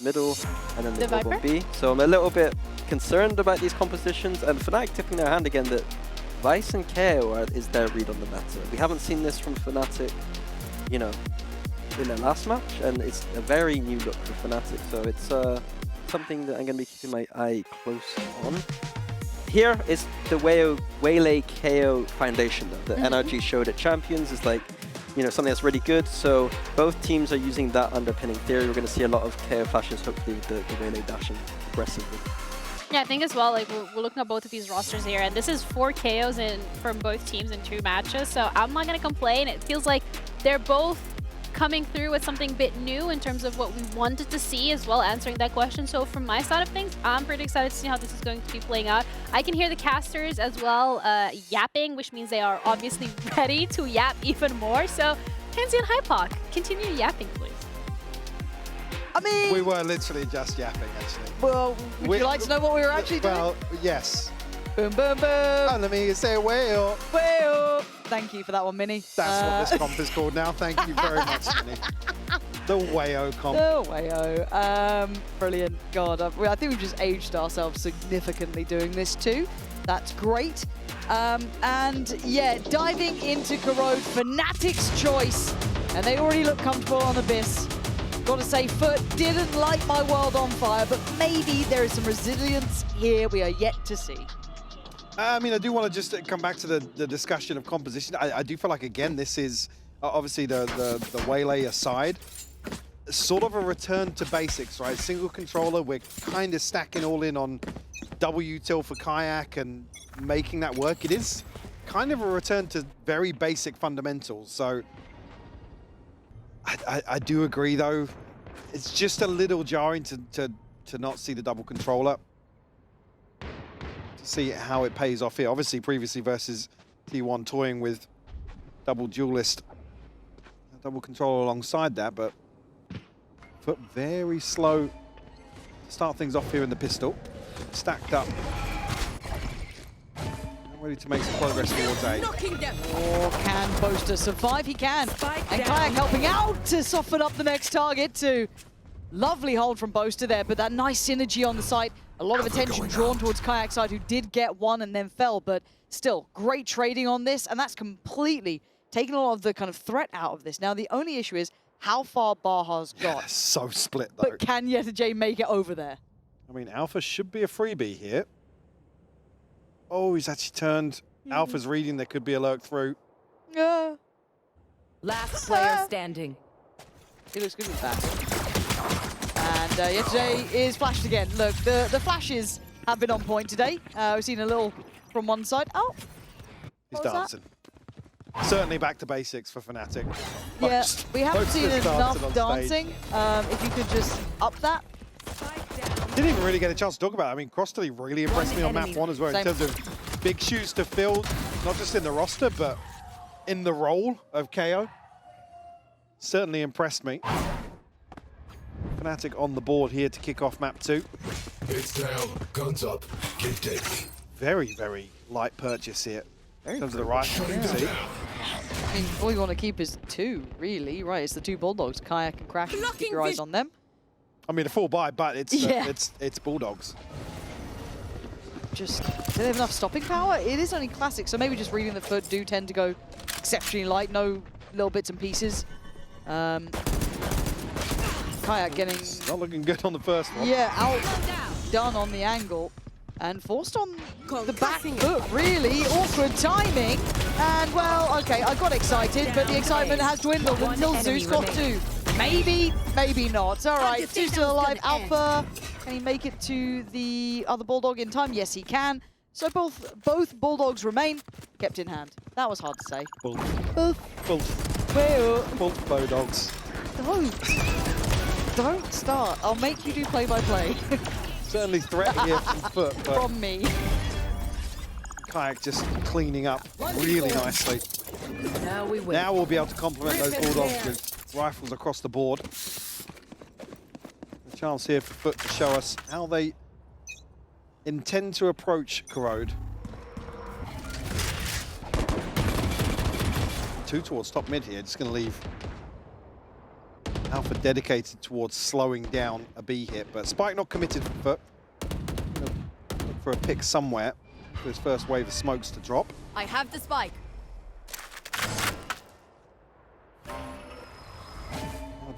middle, and then The they go on Viper? B. So I'm a little bit concerned about these compositions, and Fnatic tipping their hand again that Vice and KO is their read on the meta. We haven't seen this from Fnatic, you know, in their last match, and it's a very new look for Fnatic. So it's something that I'm going to be keeping my eye close on. Here is the Waylay KO foundation, though. The NRG showed at Champions is like, you know, something that's really good. So both teams are using that underpinning theory. We're going to see a lot of KO flashes, hopefully with the Waylay dashing aggressively. Yeah, I think as well, like, we're looking at both of these rosters here, and this is 4 KOs from both teams in 2 matches, so I'm not going to complain. It feels like they're both coming through with something a bit new in terms of what we wanted to see as well, answering that question. So from my side of things, I'm pretty excited to see how this is going to be playing out. I can hear the casters as well yapping, which means they are obviously ready to yap even more. So Tansy and Hypoc, continue yapping, please. I mean, We were literally just yapping, actually. well, would you like to know what we were actually doing? Well, yes. Boom, boom, boom. Oh, let me say whale. Well, thank you for that one, Minnie. That's what this comp is called now. Thank you very much, Minnie. The Wayo comp. Oh, wayo. Brilliant. God, I think we've just aged ourselves significantly doing this too. That's great. And yeah, diving into Corrode, Fnatic's choice. And they already look comfortable on Abyss. Got to say, FUT didn't light my world on fire, but maybe there is some resilience here we are yet to see. I mean, I do want to just come back to the discussion of composition. I do feel like, again, this is obviously the Waylay aside, sort of a return to basics, right? Single controller, we're kind of stacking all in on W-Till for Kayak and making that work. It is kind of a return to very basic fundamentals. So I do agree, though. It's just a little jarring to not see the double controller. See how it pays off here. Obviously, previously versus T1 toying with double duelist, double control alongside that, but FUT very slow to start things off here in the pistol. Stacked up. Ready to make some progress towards A. Or can Boaster survive? He can. And Kayak helping out to soften up the next target too. Lovely hold from Boaster there, but that nice synergy on the site. A lot of attention drawn towards Kayak's side, who did get one and then fell, but still, great trading on this, and that's completely taken a lot of the kind of threat out of this. Now, the only issue is how far Baja's got. Yeah, so split, though. But can Yeta J make it over there? I mean, Alpha should be a freebie here. Oh, he's actually turned. Alpha's reading there could be a lurk through. Yeah. Last player standing. He looks good with that. And Yeta J is flashed again. Look, the flashes have been on point today. We've seen a little from one side. Oh, He's what was dancing. Certainly back to basics for Fnatic. yeah, we haven't Most seen of the enough dancing dancing. If you could just up that. Didn't even really get a chance to talk about it. I mean, Crossley really impressed me on map 1 as well, in terms of big shoes to fill, not just in the roster, but in the role of KO. Certainly impressed me. Fnatic on the board here to kick off map 2. It's down, guns up, get deadly. Very, very light purchase here. In terms of the rifle, you can see. I mean, all you want to keep is 2, really. Right, it's the 2 Bulldogs, Kayak and Crash. Keep your eyes on them. I mean, a full buy, but it's Yeah. it's Bulldogs. Just, do they have enough stopping power? It is only classic, so maybe just reading the FUT do tend to go exceptionally light, no little bits and pieces. Kayak getting... Not looking good on the first one. Yeah, outdone on the angle. And forced on the back foot, really. Awkward timing. And, well, okay, I got excited, but the excitement has dwindled until Zeus got 2. Maybe, maybe not. All right, 2 still alive. Alpha, can he make it to the other Bulldog in time? Yes, he can. So both Bulldogs remain kept in hand. That was hard to say. Both Bulldogs. Don't start. I'll make you do play-by-play. Certainly threat here from FUT, but From me. Kayak just cleaning up really nicely. Now we win. Now we'll be able to complement those Bulldogs with rifles across the board. A chance here for FUT to show us how they intend to approach Corrode. 2 towards top mid here, just going to leave Alpha dedicated towards slowing down a B hit, but Spike not committed for look for a pick somewhere for his first wave of smokes to drop. I have the spike.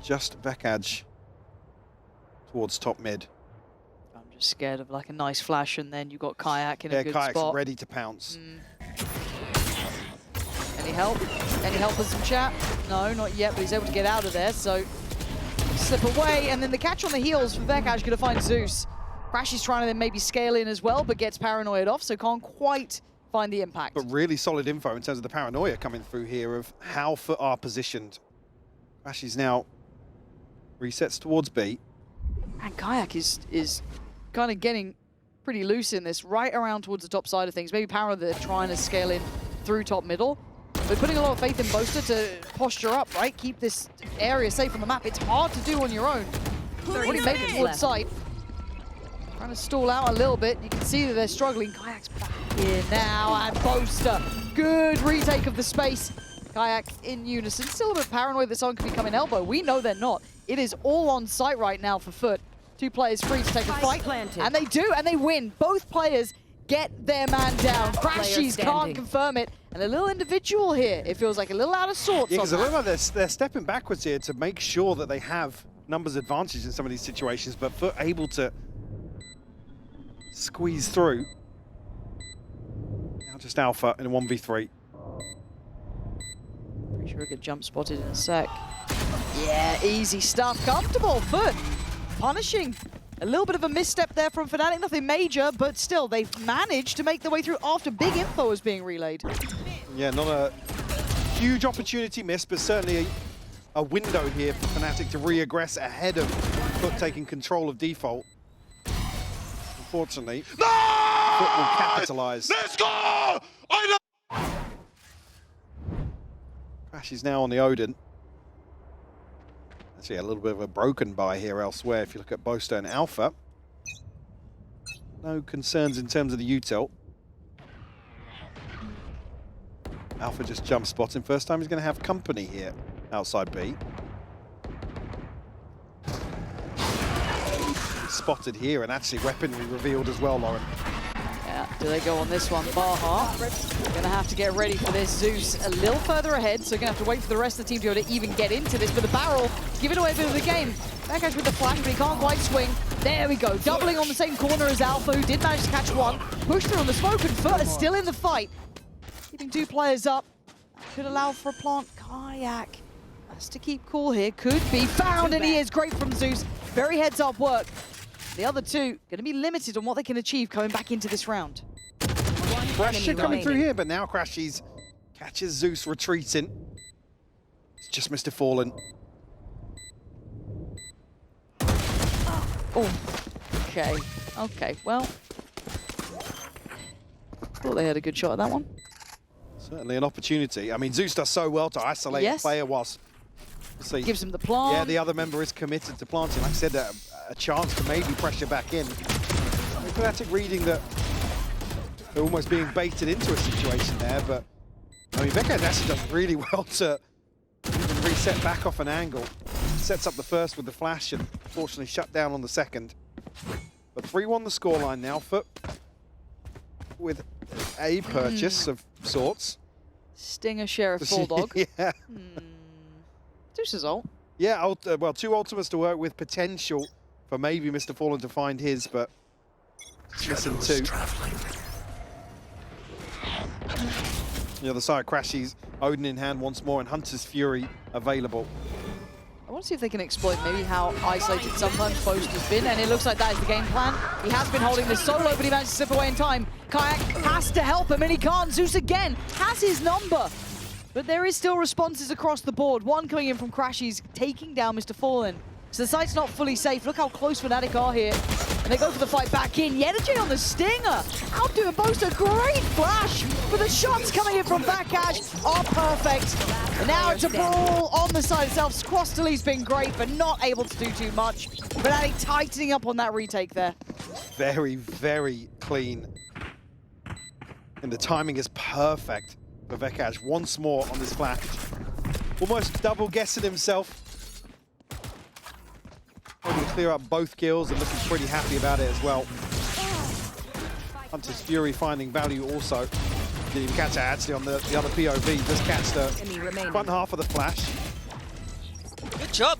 Just Vekaj towards top mid. I'm just scared of like a nice flash, and then you got Kayak in a good Kayak's spot. ready to pounce. Any help? Any helpers in chat? No, not yet, but he's able to get out of there, so slip away, and then the catch on the heels for Vekaj gonna find Zeus. Crashy's trying to then maybe scale in as well, but gets paranoid off, so can't quite find the impact. But really solid info in terms of the paranoia coming through here of how FUT are positioned. Crashy's now resets towards B. And Kayak is kind of getting pretty loose in this, right around towards the top side of things. Maybe Power they're trying to scale in through top middle. They're putting a lot of faith in Boaster to posture up, right? Keep this area safe on the map. It's hard to do on your own. They've already made it towards site. Trying to stall out a little bit. You can see that they're struggling. Kayak's back here now, and Boaster. Good retake of the space. Kayak in unison. Still a bit paranoid that someone could be coming elbow. We know they're not. It is all on site right now for FUT. Two players free to take a fight. And they do, and they win. Both players get their man down. Crashies can't confirm it. And a little individual here. It feels like a little out of sorts. Yeah, because it looks like they're stepping backwards here to make sure that they have numbers advantage in some of these situations, but FUT able to squeeze through. Now just Alpha in a 1v3. Pretty sure I get jump spotted in a sec. Yeah, easy stuff. Comfortable. FUT punishing. A little bit of a misstep there from Fnatic. Nothing major, but still, they've managed to make their way through after big info was being relayed. Yeah, not a huge opportunity missed, but certainly a window here for Fnatic to re-aggress ahead of FUT taking control of default. Unfortunately, FUT will capitalize. Let's go! I know. Crash is now on the Odin. Actually, a little bit of a broken buy here elsewhere if you look at Boaster and Alpha. No concerns in terms of the util. Alpha just jump spotting. First time he's going to have company here outside B. Spotted here, and actually weaponry revealed as well, Lauren. Yeah, do they go on this one? Baha gonna have to get ready for this. Zeus a little further ahead, so gonna have to wait for the rest of the team to be able to even get into this. But the barrel, giving away a bit of the game. Vekaj with the flash, but he can't quite swing. There we go, doubling on the same corner as Alpha, who did manage to catch one. Pushed through on the smoke, and FUT is still in the fight. Keeping two players up. Could allow for a plant. Kayak has to keep cool here. Could be found, and he is. Great from Zeus. Very heads-up work. The other two going to be limited on what they can achieve coming back into this round. Pressure coming through here, but now Crashies catches Zeus retreating. It's just Mr. Fallen. Oh, okay. Okay, well. Thought they had a good shot at that one. Certainly an opportunity. I mean, Zeus does so well to isolate a player whilst... See, gives him the plant. Yeah, the other member is committed to planting. Like I said, a chance to maybe pressure back in. Fnatic reading that they're almost being baited into a situation there, but I mean, Vekaj actually does really well to even reset back off an angle. Sets up the first with the flash and fortunately shut down on the second. But 3-1 the scoreline now. FUT with a purchase of sorts. Stinger, Sheriff, Bulldog. Yeah. Zeus's ult. Yeah, well, two ultimates to work with, potential for maybe Mr. Fallen to find his, but missing two. The other side, Crashies, Odin in hand once more, and Hunter's Fury available. I want to see if they can exploit maybe how isolated sometimes Boaster's been, and it looks like that is the game plan. He has been holding this solo, but he managed to slip away in time. Kayak has to help him, and he can't. Zeus again has his number. But there is still responses across the board. One coming in from Crashies, taking down Mr. Fallen. So the site's not fully safe. Look how close Fnatic are here. And they go for the fight back in. Yenergy on the Stinger. Outdoing Boaster. Great flash. But the shots coming in from Vekaj are perfect. And now it's a brawl on the side itself. Squastely's been great, but not able to do too much. Fnatic tightening up on that retake there. Very, very clean. And the timing is perfect for Vekaj once more on this flash. Almost double guessing himself. clear up both kills and looking pretty happy about it as well. Hunter's Fury finding value also. Didn't even catch it actually on the other POV. Just catch the front half of the flash. Good job.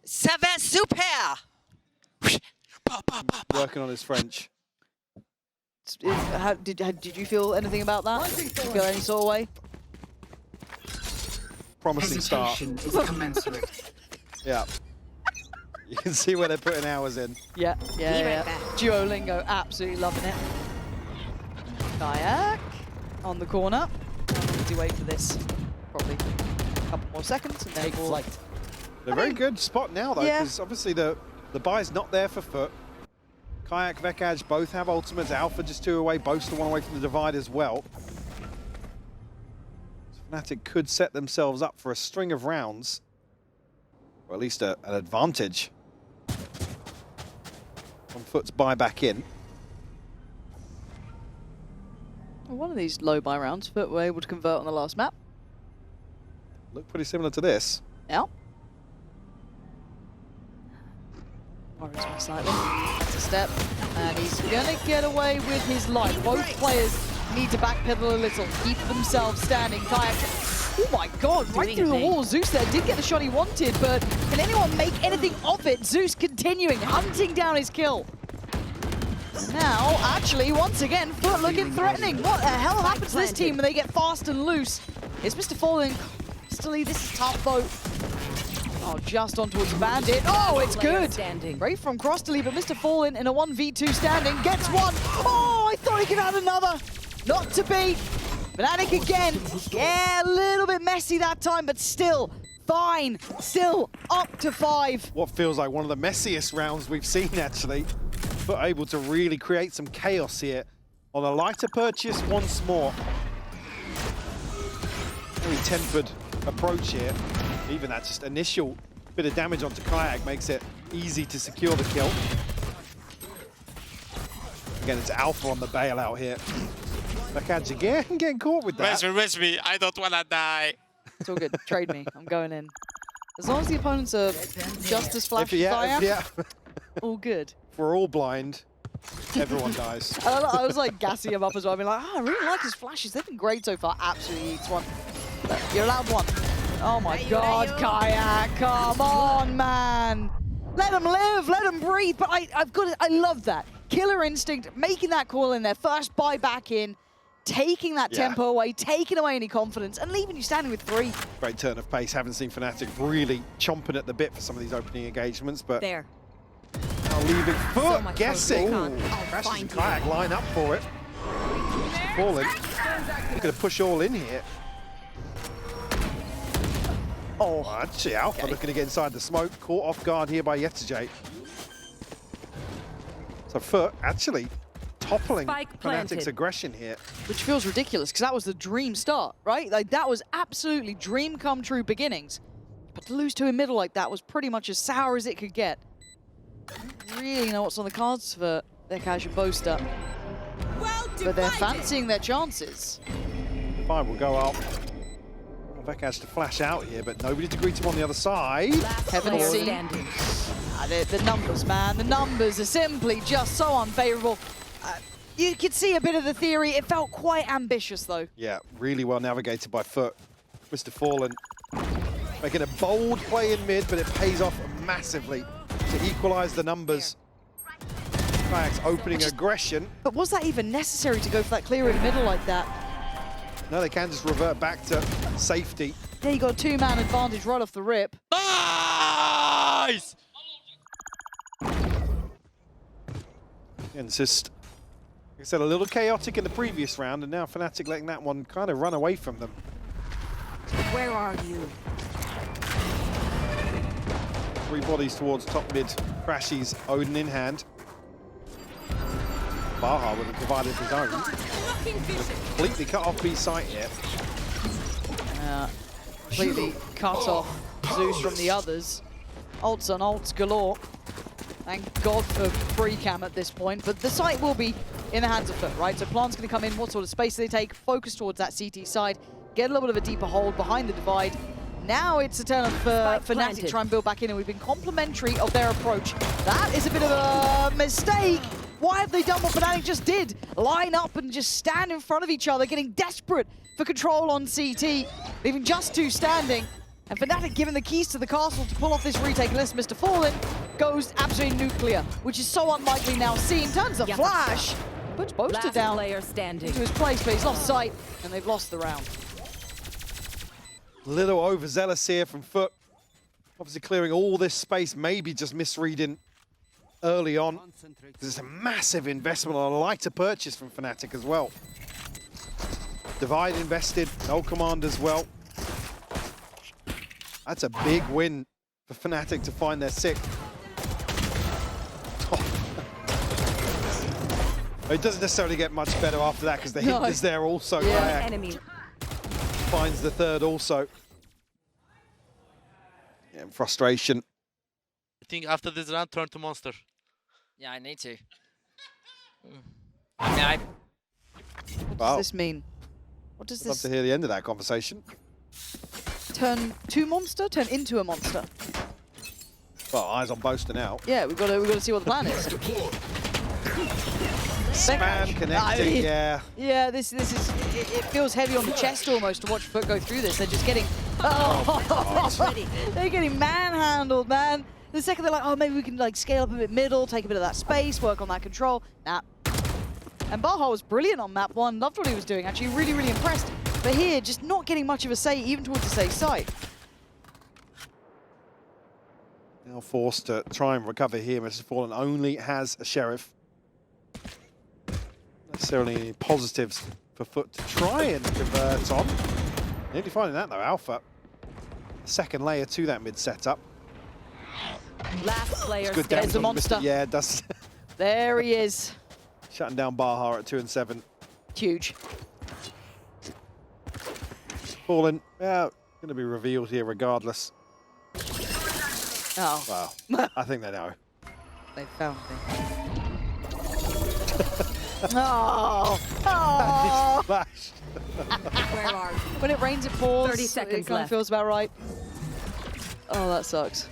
Ça va super. Working on his French. Did you feel anything about that? Did you feel any sort of way? Promising start. Yeah. You can see where they're putting hours in. Yeah. Duolingo, absolutely loving it. Kayak on the corner. How long did he wait for this? Probably a couple more seconds and then we'll... They're a very good spot now though, because obviously the buy's not there for FUT. Kayak, Vekaj both have ultimates. Alpha just 2 away, both still 1 away from the divide as well. So Fnatic could set themselves up for a string of rounds, or at least an advantage on FUT's buy back in. One of these low buy rounds, but we're able to convert on the last map. Look pretty similar to this. Yeah. Worries me slightly. That's a step. And he's going to get away with his life. Both players need to backpedal a little, keep themselves standing. Kayak, oh my god, right through the wall. Zeus there did get the shot he wanted, but can anyone make anything of it? Zeus continuing, hunting down his kill. Now, actually, once again, FUT looking threatening. What the hell happens to this team when they get fast and loose? It's Mr. Fallen. Stily, this is tough though. Oh, just on towards the Bandit. Oh, it's good. Great from Crostally, but Mr. Fallen in a 1v2 standing gets one. Oh, I thought he could add another. Not to be. Fnatic again. Yeah, a little bit messy that time, but still fine. Still up to 5. What feels like one of the messiest rounds we've seen actually. But able to really create some chaos here on a lighter purchase once more. Very tempered approach here. Even that just initial bit of damage onto Kayak makes it easy to secure the kill. Again, it's Alpha on the bailout here. Vekaj again getting caught with that. Where's me? I don't wanna die. It's all good. Trade me. I'm going in. As long as the opponents are just as flashy as I am, all good. If we're all blind, everyone dies. I was like gassing him up as well. I mean, like, oh, I really like his flashes. They've been great so far. Absolutely eats one. You're allowed one. Oh my god, Kayak, come on, man. Let him live, let him breathe. But I love that. Killer instinct, making that call in there. First buy back in, taking that tempo away, taking away any confidence, and leaving you standing with 3. Great turn of pace. Haven't seen Fnatic really chomping at the bit for some of these opening engagements, but There. now leaving FUT, guessing. Crashes and Kayak line up for it. Fallen. Looking to push all in here. Oh, actually Alpha looking to get inside the smoke. Caught off guard here by Yetajay. So FUT actually toppling Fnatic's aggression here. Which feels ridiculous, because that was the dream start, right? Like, that was absolutely dream come true beginnings. But to lose 2 in middle like that was pretty much as sour as it could get. I don't really know what's on the cards for Vekaj and Boaster. But they're fancying their chances. Fine, we'll go up. Vekaj to flash out here, but nobody to greet him on the other side. FNC. The numbers, man. The numbers are simply just so unfavorable. You could see a bit of the theory. It felt quite ambitious, though. Yeah, really well navigated by FUT. Mr. Fallen making a bold play in mid, but it pays off massively to equalize the numbers. Kayak's opening aggression. But was that even necessary to go for that clear in the middle like that? No, they can just revert back to safety. Yeah, you got a 2-man advantage right off the rip. Nice! And it's just, like I said, a little chaotic in the previous round, and now Fnatic letting that one kind of run away from them. Where are you? 3 bodies towards top mid. Crashies, Odin in hand. Baha would have provided his own. Completely cut off B site here. Completely cut off Zeus from the others. Ults on ults galore. Thank God for free cam at this point, but the site will be in the hands of FUT, right? So Plan's going to come in, what sort of space do they take? Focus towards that CT side, get a little bit of a deeper hold behind the divide, Now it's a turn of Fnatic to try and build back in, and we've been complimentary of their approach. That is a bit of a mistake. Why have they done what Fnatic just did? Line up and just stand in front of each other, getting desperate for control on CT, leaving just two standing. And Fnatic given the keys to the castle to pull off this retake, unless Mr. Fallen goes absolutely nuclear, which is so unlikely now seen. Turns the flash, puts Boaster down into his place, but he's lost sight, and they've lost the round. Little overzealous here from FUT. Obviously clearing all this space, maybe just misreading early on. There's a massive investment on a lighter purchase from Fnatic as well. Divide invested, no command as well. That's a big win for Fnatic to find their sixth. It doesn't necessarily get much better after that because the hit is there also. Yeah. Enemy. Finds the third also. Yeah, frustration. I think after this round, turn to Monster. Yeah, I need to. What does this mean? What does I'd love this to hear the end of that conversation. turn to monster? Turn into a monster? Well, eyes on Boaster now. Yeah, we've got to see what the plan is. Span connecting, yeah. Yeah, this is it feels heavy on the chest almost to watch FUT go through this. They're just getting they're getting manhandled, man. The second they're like, oh, maybe we can like scale up a bit middle, take a bit of that space, work on that control. Nah. And Baha was brilliant on map 1. Loved what he was doing. Actually, really, really impressed. But here, just not getting much of a say, even towards the safe side. Now forced to try and recover here. Mrs. Fallen only has a Sheriff. Necessarily any positives for FUT to try and convert on. Nearly finding that though, Alpha. A second layer to that mid setup. Last player. Good There's damage the on monster. Yeah, it does. There he is. Shutting down Baha at 2 and 7. Huge. Fallen, yeah, going to be revealed here regardless. Oh, Wow, I think they know. they found me. Oh, oh. Splash. Where are you? When it rains, it pours. 30 seconds It kind of left. feels about right. Oh, that sucks.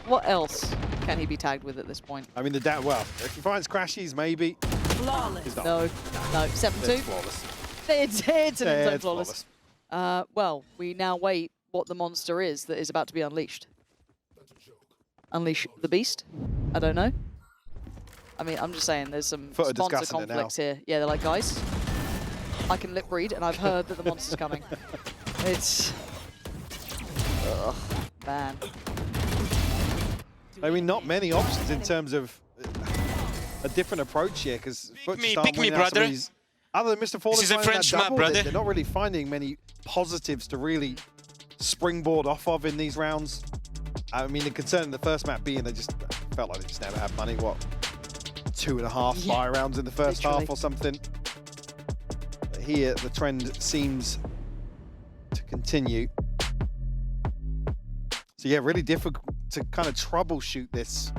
What else can he be tagged with at this point? I mean, well, if he finds crashies, maybe. Flawless. He's not. No, no, 7-2. It's flawless. It's an Yeah, inside it's flawless. Well, we now wait what the monster is that is about to be unleashed. Unleash the beast? I don't know. I mean, I'm just saying there's some FUT are sponsor discussing it now. conflicts here. Yeah, they're like, guys, I can lip read, and I've heard that the monster's coming. It's... Ugh, man. I mean, not many options in terms of a different approach here, because FUT just aren't pick me, winning out some of brother. these. Other than Mr. Fallen This is a finding that French map, double, brother. they're not really finding many positives to really springboard off of in these rounds. I mean, the concern in the first map being they just felt like they just never had money. What, 2.5 buy rounds in the first half or something? But here, the trend seems to continue. So yeah, really difficult to kind of troubleshoot this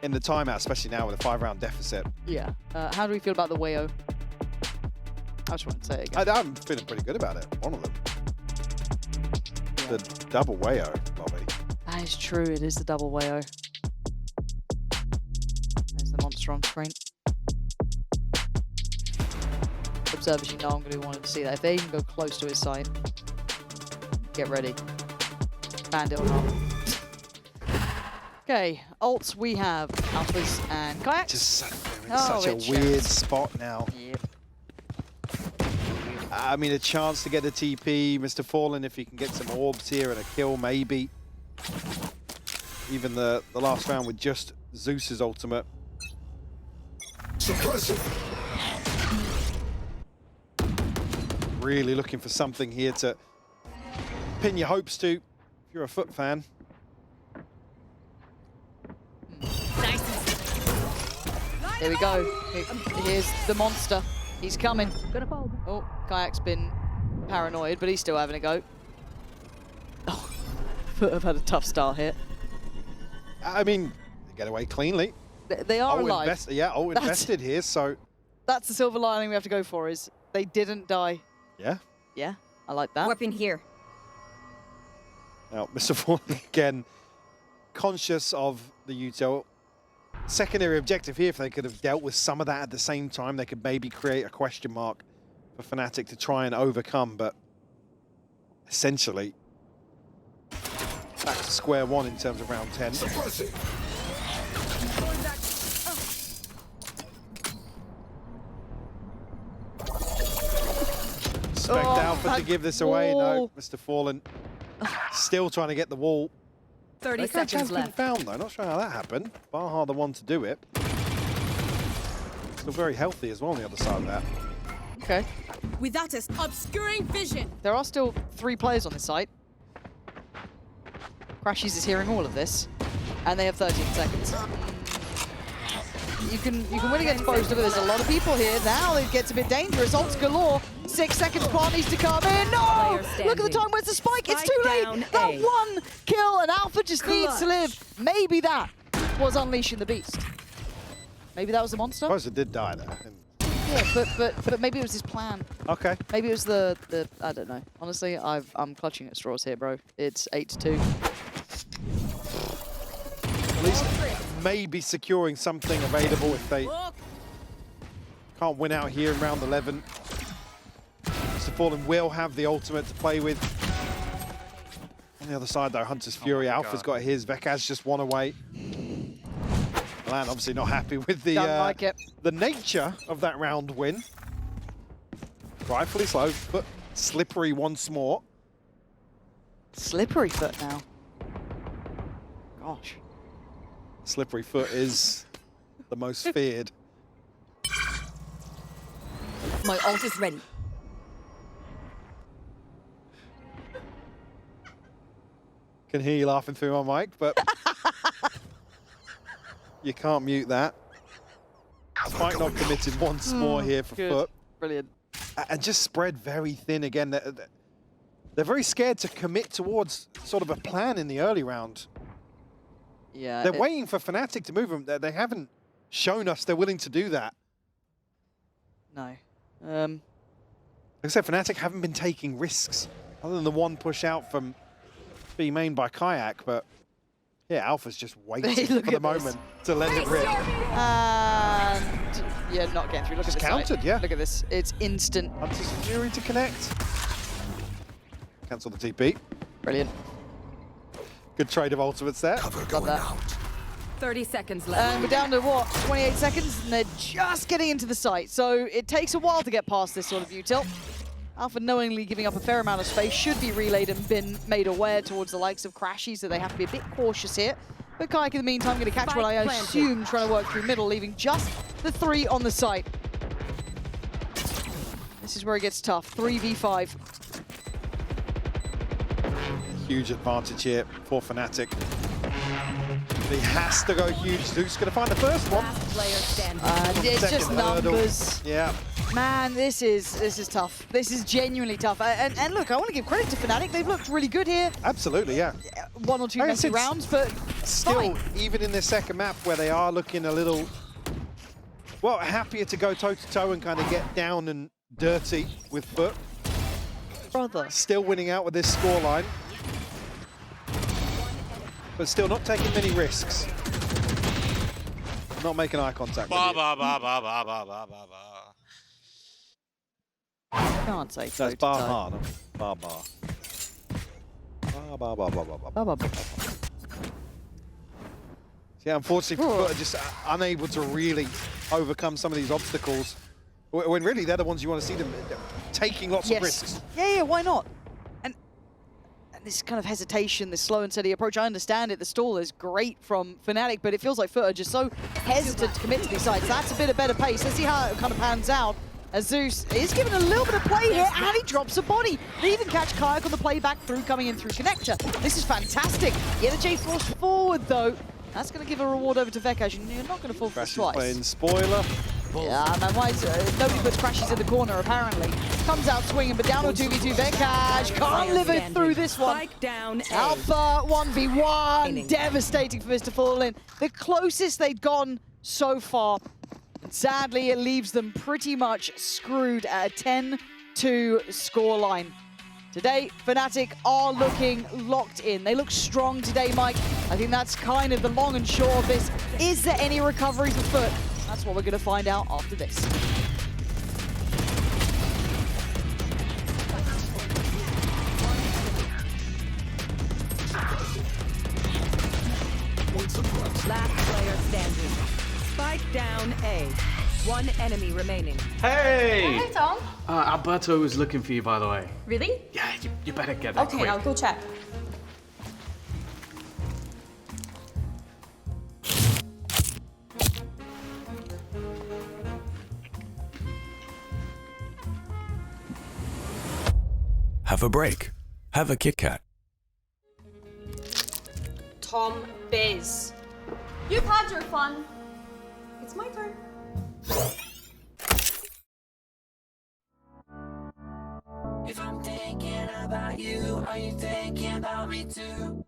in the timeout, especially now with a 5-round deficit. Yeah. How do we feel about the Wayo? I just want to say it again. I'm feeling pretty good about it, one of them. The double Wayo lobby. That is true, it is the double Wayo. There's the monster on screen. Observers, you know I'm going to be wanting to see that. If they even go close to his side, get ready. Bandit or not. Okay, ults we have Alphas and Kayaks. Just they're in Oh, such a it's weird just- spot now. Yep. I mean, a chance to get the TP. Mr. Fallen, if he can get some orbs here and a kill, maybe. Even the last round with just Zeus's ultimate. Suppressive. Really looking for something here to pin your hopes to, if you're a FUT fan. Here we go. Here's the monster. He's coming. Oh, Kayak's been paranoid, but he's still having a go. Oh, FUT have had a tough start here. I mean, they get away cleanly. They are alive. Invested here, so That's the silver lining we have to go for, is they didn't die. yeah. Yeah, I like that. Weapon here. Now, Mr. Fallen again, conscious of the util. Secondary objective here, if they could have dealt with some of that at the same time, they could maybe create a question mark for Fnatic to try and overcome, but essentially back to square one in terms of round 10. Suppressing. Expect Alpha to give this away. No, wall. Mr. Fallen still trying to get the wall. 30 That chance seconds been left. found though. Not sure how that happened. Baha the one to do it. Still very healthy as well on the other side of that. Okay. With that as obscuring vision. There are still 3 players on this site. Crashies is hearing all of this, and they have 13 seconds. You can win against Boast, but there's a lot of people here. Now it gets a bit dangerous. Ults galore. 6 seconds, Plant needs to come in. No! Look at the time, where's the spike? It's too late! That one kill, and Alpha just needs to live. Maybe that was unleashing the beast. Maybe that was the monster? I suppose it did die there. Yeah, but maybe it was his plan. Okay. Maybe it was the I don't know. Honestly, I'm clutching at straws here, bro. It's 8-2. At least maybe securing something available if they can't win out here in round 11. Mr. Fallen will have the ultimate to play with. On the other side though, Hunter's Fury, Alpha's got his, Vekaz just one away. Milan obviously not happy with the Don't like it. the nature of that round win. Rightfully slow, but slippery once more. Slippery foot now. Gosh. Slippery foot is the most feared. My ult is ready. Can hear you laughing through my mic, but you can't mute that. Spike not committed once more here for Good. FUT. Brilliant. And just spread very thin again. They're very scared to commit towards sort of a plan in the early round. Yeah. They're waiting for Fnatic to move them. They haven't shown us they're willing to do that. No. Like I said, Fnatic haven't been taking risks, other than the one push out from B main by Kayak, but yeah, Alpha's just waiting Look for the at this. moment to let it rip. And yeah, not getting through. Look Just at this. countered, side. yeah. Look at this. It's instant. Hunter's Fury to connect. Cancel the TP. Brilliant. Good trade of ultimates there. Cover Love going that. out. 30 seconds left. And we're down to what? 28 seconds, and they're just getting into the site. So it takes a while to get past this sort of util. Alpha knowingly giving up a fair amount of space, should be relayed and been made aware towards the likes of Crashies, so they have to be a bit cautious here. But Kayak in the meantime going to catch what I assume trying to work through middle, leaving just the 3 on the site. This is where it gets tough. 3v5. Huge advantage here for Fnatic. He has to go huge. Zeus going to find the first one. Last player standing. And it's just Second hurdle. numbers. Yeah. Man, this is tough. This is genuinely tough. And look, I want to give credit to Fnatic. They've looked really good here. Absolutely, yeah. 1 or 2 And messy since- rounds, but Still, fine. even in their second map where they are looking a little, well, happier to go toe-to-toe and kind of get down and dirty with FUT. Brother. Still winning out with this scoreline. But still not taking many risks. Not making eye contact with Ba you. ba ba ba ba ba ba ba ba. Can't say That's toe-to-toe. Baha, not Bar. Bar. Yeah, unfortunately, FUT are just unable to really overcome some of these obstacles. When really they're the ones you want to see them taking lots of risks. Yeah, why not? And this kind of hesitation, this slow and steady approach, I understand it. The stall is great from Fnatic, but it feels like FUT are just so hesitant to commit to these sides. That's a bit of better pace. Let's see how it kind of pans out. As Zeus is given a little bit of play here, and he drops a body. They even catch Kayak on the playback through, coming in through Connector. This is fantastic. Yeah, the J-Force forward, though. That's going to give a reward over to Vekaz, and you're not going to fall for this Crashies twice. playing spoiler. Yeah, man, why is, nobody puts Crashies in the corner, apparently. Comes out swinging, but down on 2v2. Vekaz can't live it through this one. Spike down A. Alpha 1v1, Inning. devastating for Mr. Fallen. The closest they'd gone so far. And sadly, it leaves them pretty much screwed at a 10-2 scoreline. Today, Fnatic are looking locked in. They look strong today, Mike. I think that's kind of the long and short of this. Is there any recovery for FUT? That's what we're going to find out after this. Last player standing. Spike down A. One enemy remaining. Hey! Hey, Tom. Alberto was looking for you, by the way. Really? Yeah, you better get that Okay, quick. I'll go check. Have a break. Have a Kit Kat. Tom Biz. You've had your fun. It's my turn. If I'm thinking about you, are you thinking about me too?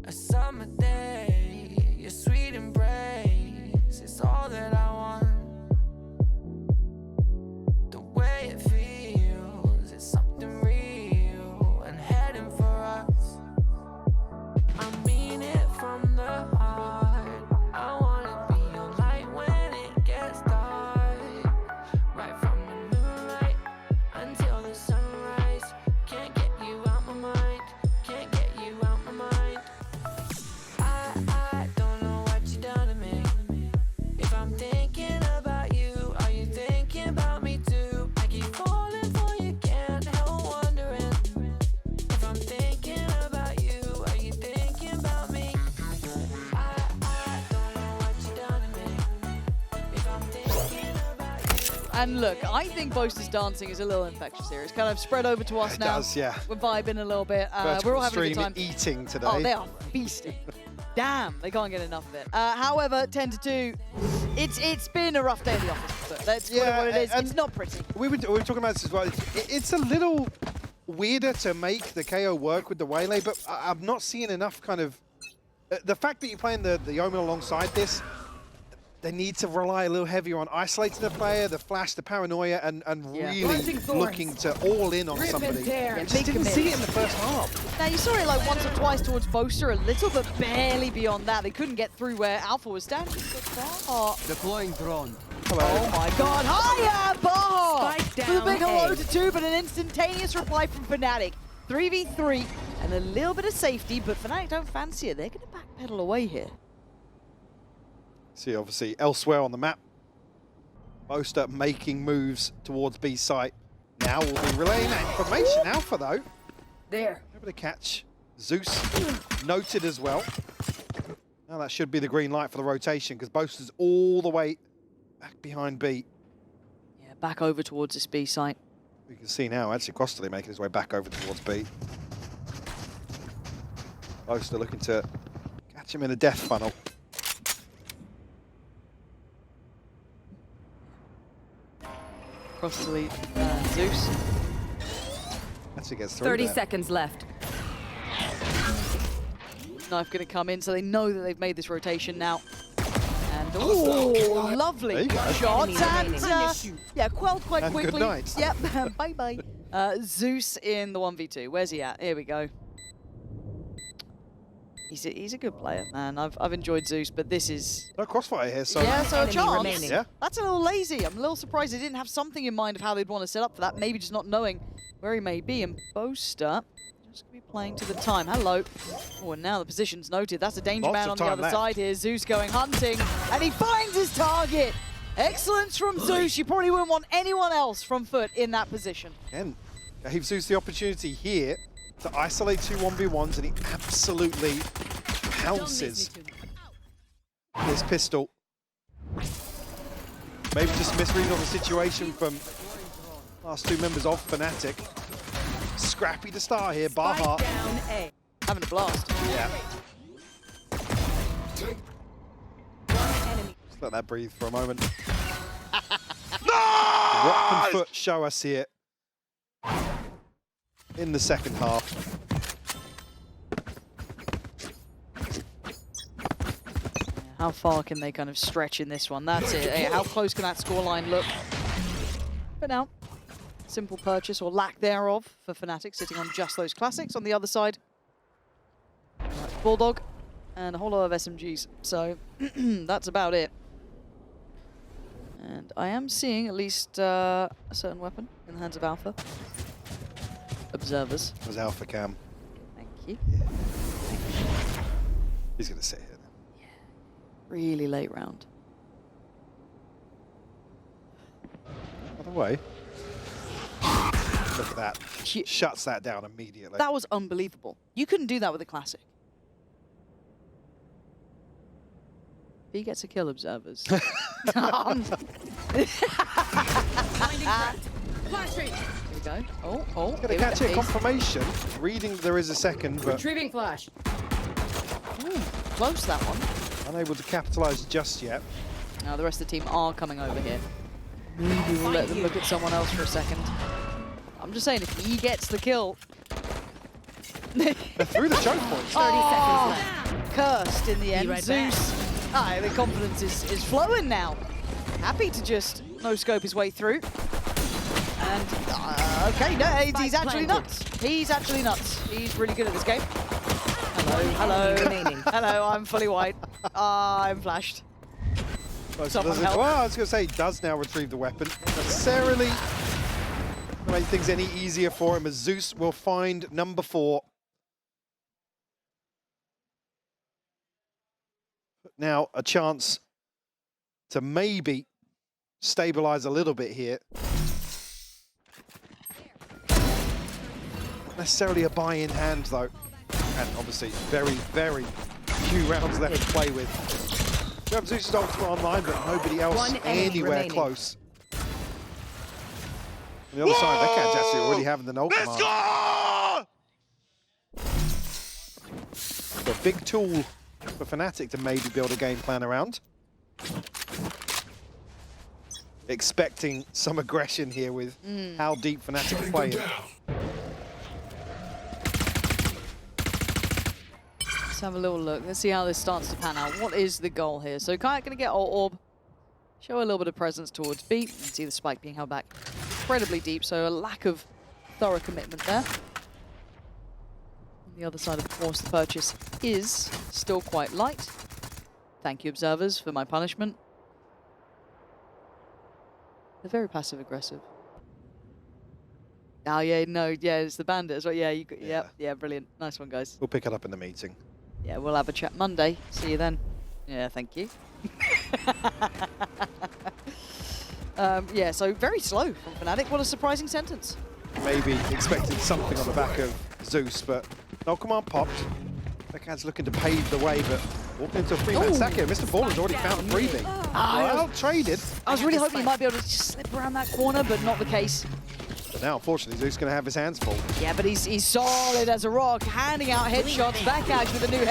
A summer day, your sweet embrace is all that I want. The way it feels, it's something real and heading for us. I mean it from the heart. I wanna be your light when it gets dark. Right from the moonlight until the sunrise. Can't get you out my mind. Can't get you out my mind. I don't know what you done to me. If I'm thinking about you, are you thinking about me too? I keep falling for you, can't help wondering. If I'm thinking about you, are you thinking about me? I don't know what you done to me. If I'm thinking about you. And look, I think Boaster's dancing is a little infectious here. It's kind of spread over to us It now. does, yeah. We're vibing a little bit. We're Vertical all having a good stream time. eating today. Oh, they are feasting. Damn, they can't get enough of it. However, 10-2, it's been a rough day at the office. But let's put it what it is. and It's not pretty. we were talking about this as well. It's a little weirder to make the KO work with the Waylay, but I'm not seeing enough kind of... the fact that you're playing the Omen alongside this, they need to rely a little heavier on isolating the player, the flash, the paranoia, and really looking to all in on somebody. Yeah, Just big didn't commit. see it in the first half. Now, you saw it like once or twice towards Boaster, a little, but barely beyond that. They couldn't get through where Alpha was standing. Deploying drone. Oh my god, hiya, Baha! Spike For the down big hello A. to two, but an instantaneous reply from Fnatic. 3v3, and a little bit of safety, but Fnatic don't fancy it. They're going to backpedal away here. See, obviously, elsewhere on the map, Boaster making moves towards B site. Now we'll be relaying that information. Alpha, though, There. able to catch Zeus, noted as well. Now that should be the green light for the rotation, because Boaster's all the way back behind B. Yeah, back over towards this B site. We can see now, actually, Costly making his way back over towards B. Boaster looking to catch him in a death funnel. Across the lead, Zeus. Actually gets through 30 there. seconds left. Knife going to come in, so they know that they've made this rotation now. And, oh, lovely There you go. shots. And, Enemy yeah, quelled quite And good quickly. night. Yep, bye-bye. Zeus in the 1v2. Where's he at? Here we go. He's a good player, man. I've enjoyed Zeus, but this is... No crossfire here, so... Yeah, so a Enemy chance. remaining. Yeah. That's a little lazy. I'm a little surprised they didn't have something in mind of how they'd want to set up for that. Maybe just not knowing where he may be. And Boaster just going to be playing to the time. Hello. Oh, and now the position's noted. That's a danger Lots man of on the time other left. side here. Zeus going hunting, and he finds his target. Excellence from Zeus. You probably wouldn't want anyone else from FUT in that position. Again, gave Zeus the opportunity here to isolate two 1v1s, and he absolutely pounces his pistol. Maybe just misread on the situation from last two members of Fnatic. Scrappy to start here, Baha. Spike down A. Having a blast. Yeah, One enemy. just let that breathe for a moment. What can FUT show us here in the second half? How far can they kind of stretch in this one? That's it. Hey, how close can that scoreline look? But now, Simple purchase, or lack thereof, for Fnatic, sitting on just those classics. On the other side, Bulldog and a whole lot of SMGs. So that's about it. And I am seeing at least a certain weapon in the hands of Alpha. Observers. It was Alpha Cam. Thank you. Yeah. He's going to sit here. Yeah. Really late round. By the way, look at that. Shuts that down immediately. That was unbelievable. You couldn't do that with a classic. He gets a kill, Observers. There we go. Oh. He's going to catch it. Confirmation. Reading there is a second, but... Retrieving flash. Ooh, close that one. Unable to capitalize just yet. Now the rest of the team are coming over here. Maybe we'll let them look at someone else for a second. I'm just saying, if he gets the kill... They're through the choke point. 30 seconds left. Cursed in the end. Right Zeus. The confidence is flowing now. Happy to just no-scope his way through. And, okay, no, he's actually nuts. He's actually nuts. He's really good at this game. Hello. Hello, I'm fully white. I'm flashed. Someone help. Well, I was going to say, he does now retrieve the weapon. Not necessarily make things any easier for him, as Zeus will find number 4. Now, a chance to maybe stabilize a little bit here. Not necessarily a buy-in hand, though. And obviously, very, very few rounds left to play with. We have Zeus's ultimate online, but nobody else anywhere close. On the other side, that cat's actually already having the null command. So a big tool for Fnatic to maybe build a game plan around. Expecting some aggression here with how deep Fnatic are playing. Let's have a little look. Let's see how this starts to pan out. What is the goal here? So Kayak going to get Orb, show a little bit of presence towards B, and see the spike being held back incredibly deep, so a lack of thorough commitment there. On the other side, of course, the purchase is still quite light. Thank you, Observers, for my punishment. They're very passive-aggressive. Oh, yeah, no, yeah, it's the bandit as well. Yeah, yeah, brilliant. Nice one, guys. We'll pick it up in the meeting. Yeah, we'll have a chat Monday. See you then. Yeah, thank you. Yeah, so very slow from Fnatic. What a surprising sentence. Maybe expected something on the back of Zeus, but no command popped. Beckhand's looking to pave the way, but walking into a 3-man stack here. Mr. Baller's already found a breathing. Well traded. I was really hoping he might be able to just slip around that corner, but not the case. But now, unfortunately, Zeus going to have his hands full. Yeah, but he's solid as a rock, handing out headshots. Vakash with a new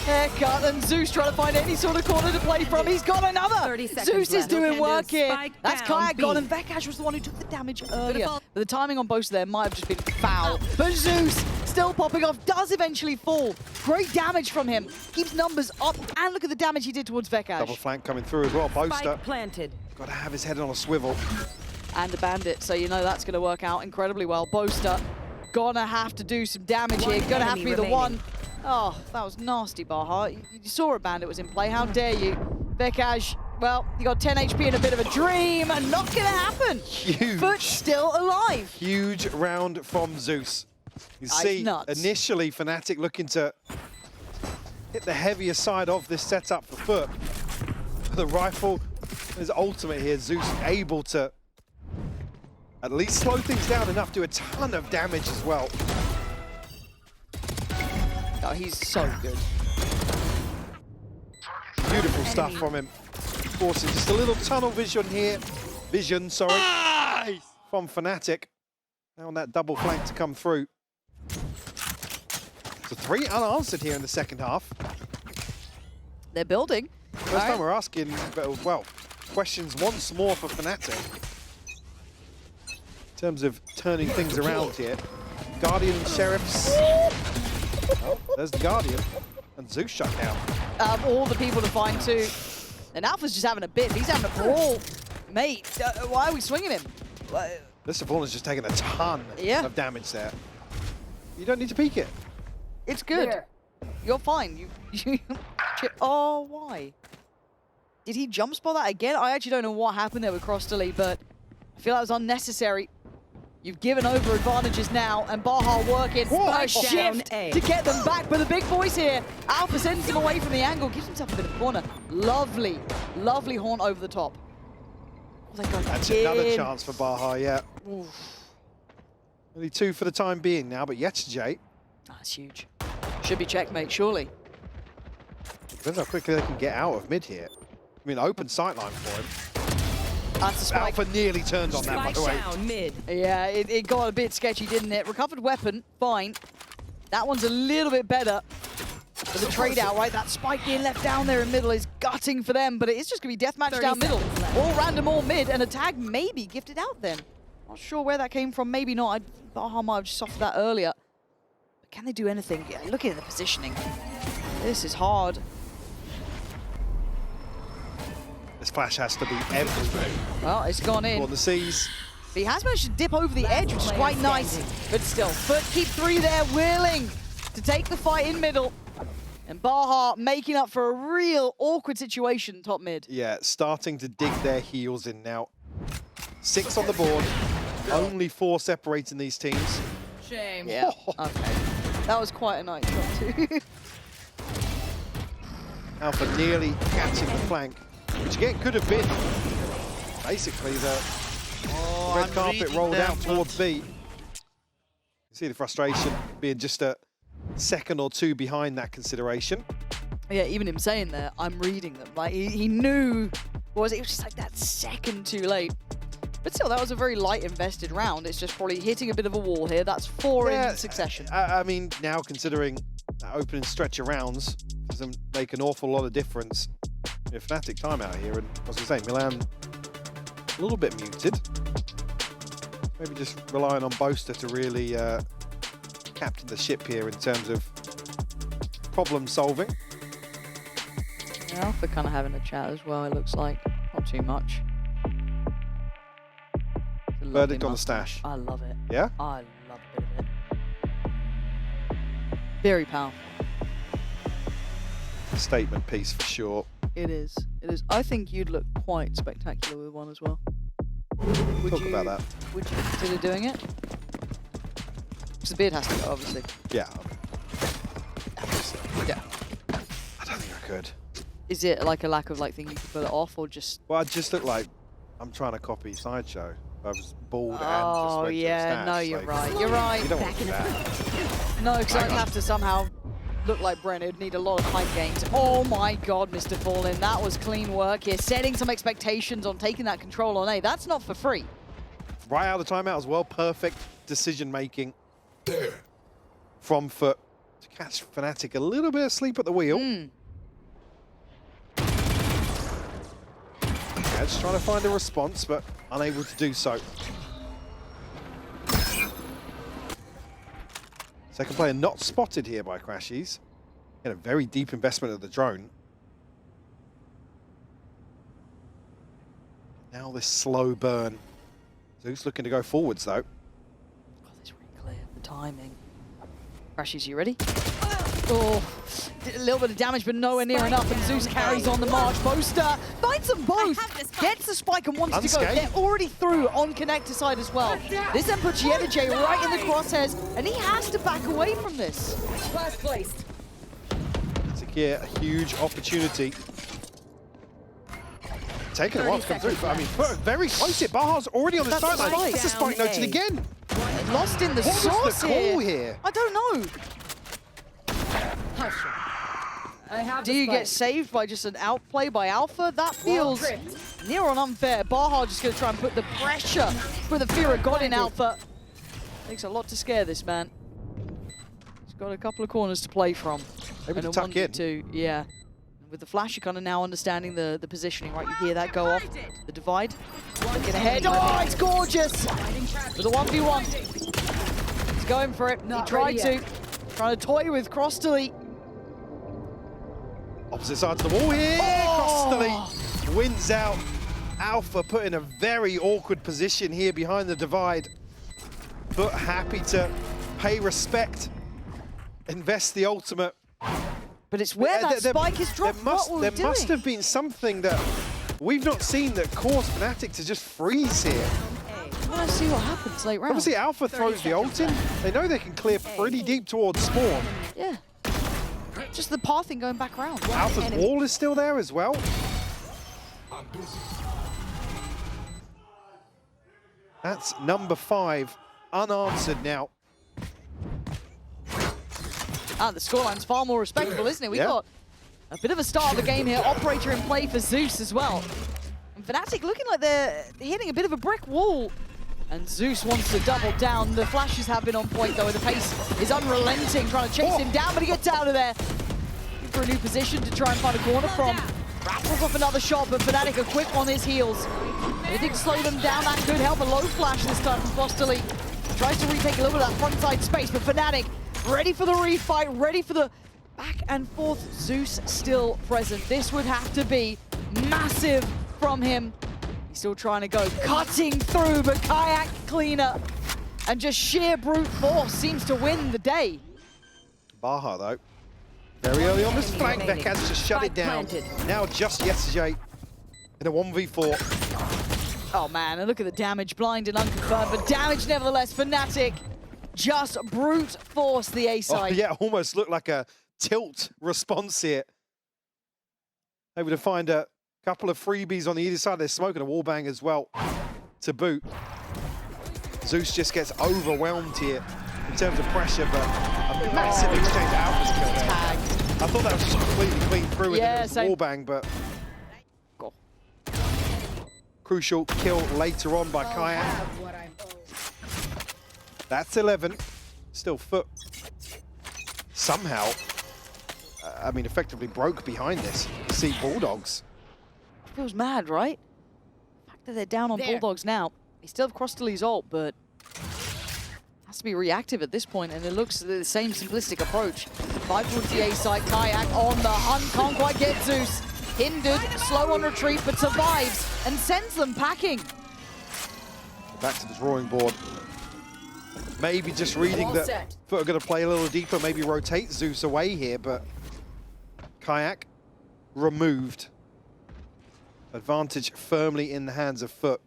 haircut, and Zeus trying to find any sort of corner to play from. He's got another. Zeus is doing work here. That's Kayak gone, and Vakash was the one who took the damage earlier. But the timing on both there might have just been foul. But Zeus still popping off, does eventually fall. Great damage from him. Keeps numbers up, and look at the damage he did towards Vakash. Double flank coming through as well. Boaster. Spike planted. Got to have his head on a swivel. And a bandit, so you know that's going to work out incredibly well. Boaster gonna have to do some damage here. Gonna have to be the one. Oh, that was nasty, Baha. You saw a bandit was in play. How dare you? Vekash, well, you got 10 HP and a bit of a dream, and not gonna happen. Huge. But still alive. Huge round from Zeus. You see, initially Fnatic looking to hit the heavier side of this setup for FUT. The rifle is ultimate here. Zeus able to at least slow things down enough to do a ton of damage as well. Oh, he's so good. Beautiful stuff from him. Forcing just a little tunnel vision here. From Fnatic. Now on that double flank to come through. So 3 unanswered here in the second half. They're building. First time we're asking, well, questions once more for Fnatic. In terms of turning things around here. Guardian and Sheriffs. Oh, there's the Guardian. And Zeus shut down. All the people to find too. And Alpha's just having a bit. He's having a brawl. Mate, why are we swinging him? Mr. Fallen's just taken a ton of damage there. You don't need to peek it. It's good. You're fine. Oh, why? Did he jump spot that again? I actually don't know what happened there with Crossley, but I feel that was unnecessary. You've given over advantages now, and Baha working a shift to get them back. But the big boys here, Alpha sends him away from the angle, gives himself a bit of a corner. Lovely, lovely haunt over the top. Oh, they go That's in. another chance for Baha, yeah. Oof. Only 2 for the time being now, but Yetajay. That's huge. Should be checkmate, surely. Depends how quickly they can get out of mid here. I mean, open sightline for him. That's the spike. Alpha nearly turned on that, by the way. Down mid. Yeah, it got a bit sketchy, didn't it? Recovered weapon, fine. That one's a little bit better. For the trade out, right? That spike being left down there in middle is gutting for them, but it is just going to be deathmatch down middle. All random, all mid, and a tag maybe gifted out then. Not sure where that came from, maybe not. Baha might have just suffered that earlier. But can they do anything? Yeah, look at the positioning. This is hard. This flash has to be everywhere. Well, it's gone in. On the seas. He has managed to dip over the edge, which is quite nice. But still, FUT keep 3 there, willing to take the fight in middle. And Baha making up for a real awkward situation top mid. Yeah, starting to dig their heels in now. 6 on the board. Only 4 separating these teams. Shame. Yeah, okay. That was quite a nice shot too. Alpha nearly catching the flank, which again could have been basically the red carpet rolled out towards B. You see the frustration being just a second or 2 behind that consideration. Yeah, even him saying that, I'm reading them. Like, he knew, what was it? It was just like that second too late. But still, that was a very light invested round. It's just probably hitting a bit of a wall here. That's 4 in succession. I mean, now considering that opening stretch of rounds doesn't make an awful lot of difference. Fnatic timeout here, and as I say, Milan a little bit muted. Maybe just relying on Boaster to really captain the ship here in terms of problem solving. Yeah, Alpha kind of having a chat as well, it looks like. Not too much. Verdict on the stash. I love it. Yeah? I love a bit of it. Very powerful. Statement piece for sure. It is. It is. I think you'd look quite spectacular with one as well. Talk about that. Would you consider doing it? Because the beard has to go, obviously. Yeah. Yeah. I don't think I could. Is it like a lack of thing you could pull it off, or just? Well, I just look like I'm trying to copy Sideshow. I was bald and just Oh went to a yeah, stash. no, you're right. You're right. You don't want to do that. No, because I'd have to somehow look like Brent. It'd need a lot of height gains. Oh my God, Mr. Fallen, that was clean work here. Setting some expectations on taking that control on A. That's not for free. Right out of the timeout as well. Perfect decision making from FUT to catch Fnatic a little bit asleep at the wheel. Yeah, just trying to find a response, but unable to do so. Second player not spotted here by Crashies. Had a very deep investment of the drone. Now this slow burn. Zeus looking to go forwards though. Oh, that's really clear. The timing. Crashies, you ready? Oh, did a little bit of damage, but nowhere near enough. And Zeus carries on the march. Boaster finds them both. Gets the spike and wants to go. They're already through on connector side as well. This then puts Yetajay right in the crosshairs, and he has to back away from this. First placed. Secure a huge opportunity. Taking a while to come through, but I mean, very close here. Baha's already on the sideline. That's a spike noted again. Lost in the What sauce was the call here? I don't know. Do you get saved by just an outplay by Alpha? That feels near on unfair. Baha just going to try and put the pressure with the fear of God in Alpha. Takes a lot to scare this man. He's got a couple of corners to play from. Maybe to tuck in. Two, yeah. With the flash, you're kind of now understanding the positioning, right? You hear that go off. The divide. Looking ahead. Oh, it's gorgeous! With a 1v1. He's going for it. He tried to. Trying to toy with Crossley. Opposite sides of the wall here. Crossley wins out Alpha put in a very awkward position here behind the divide, but happy to pay respect, invest the ultimate. But it's where that spike is dropped. There must have been something that we've not seen that caused Fnatic to just freeze here. I want to see what happens late round. Obviously, Alpha throws the ult in. They know they can clear pretty deep towards spawn. Yeah. Just the pathing going back around. Alpha's wall is still there as well. That's number 5, unanswered now. Ah, the scoreline's far more respectable, isn't it? We've got a bit of a start of the game here. Operator in play for Zeus as well. And Fnatic looking like they're hitting a bit of a brick wall. And Zeus wants to double down. The flashes have been on point, though, and the pace is unrelenting, trying to chase him down, but he gets out of there. Looking for a new position to try and find a corner from. Rattles off another shot, but Fnatic are quick on his heels. Anything to slow them down, that could help. A low flash this time from Fosterly. Tries to retake a little bit of that frontside space, but Fnatic ready for the refight, ready for the back and forth. Zeus still present. This would have to be massive from him. He's still trying to go, cutting through, but Kayak cleaner. And just sheer brute force seems to win the day. Baha, though, very early on this flank, Vec has to shut it down. Now just Yesterday in a 1v4. Oh man, and look at the damage, blind and unconfirmed, but damage nevertheless. Fnatic just brute force the A side. Oh, yeah, almost looked like a tilt response here. Able to find a couple of freebies on the either side. They're smoking a wallbang as well to boot. Zeus just gets overwhelmed here in terms of pressure, but a massive exchange out was killed there. I thought that was just completely clean through and it was a wallbang, but crucial kill later on by Kayak. That's 11. Still FUT somehow, I mean, effectively broke behind this. You see Bulldogs. Feels mad, right? The fact that they're down on Bulldogs now. They still have Crostally's ult, but has to be reactive at this point, and it looks the same simplistic approach. 5 towards the A side, Kayak on the hunt, can't quite get Zeus. Hindered, slow on retreat, but survives and sends them packing. Back to the drawing board. Maybe just reading that FUT are going to play a little deeper, maybe rotate Zeus away here, but Kayak removed. Advantage firmly in the hands of FUT.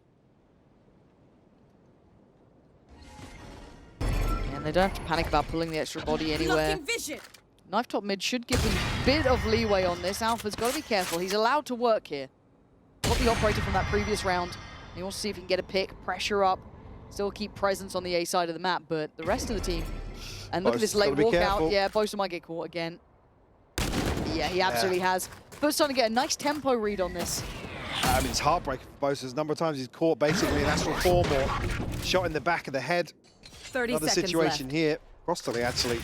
And they don't have to panic about pulling the extra body anywhere. Knife top mid should give him a bit of leeway on this. Alpha's got to be careful. He's allowed to work here. Got the operator from that previous round. He wants to see if he can get a pick, pressure up, still keep presence on the A side of the map, but the rest of the team. And look at this late walkout. Yeah, Bosa might get caught again. Yeah, he absolutely has. FUT's starting to get a nice tempo read on this. I mean, it's heartbreaking for Bosa. A number of times he's caught basically an astral form or shot in the back of the head. 30 Another seconds situation left. here. Crostally actually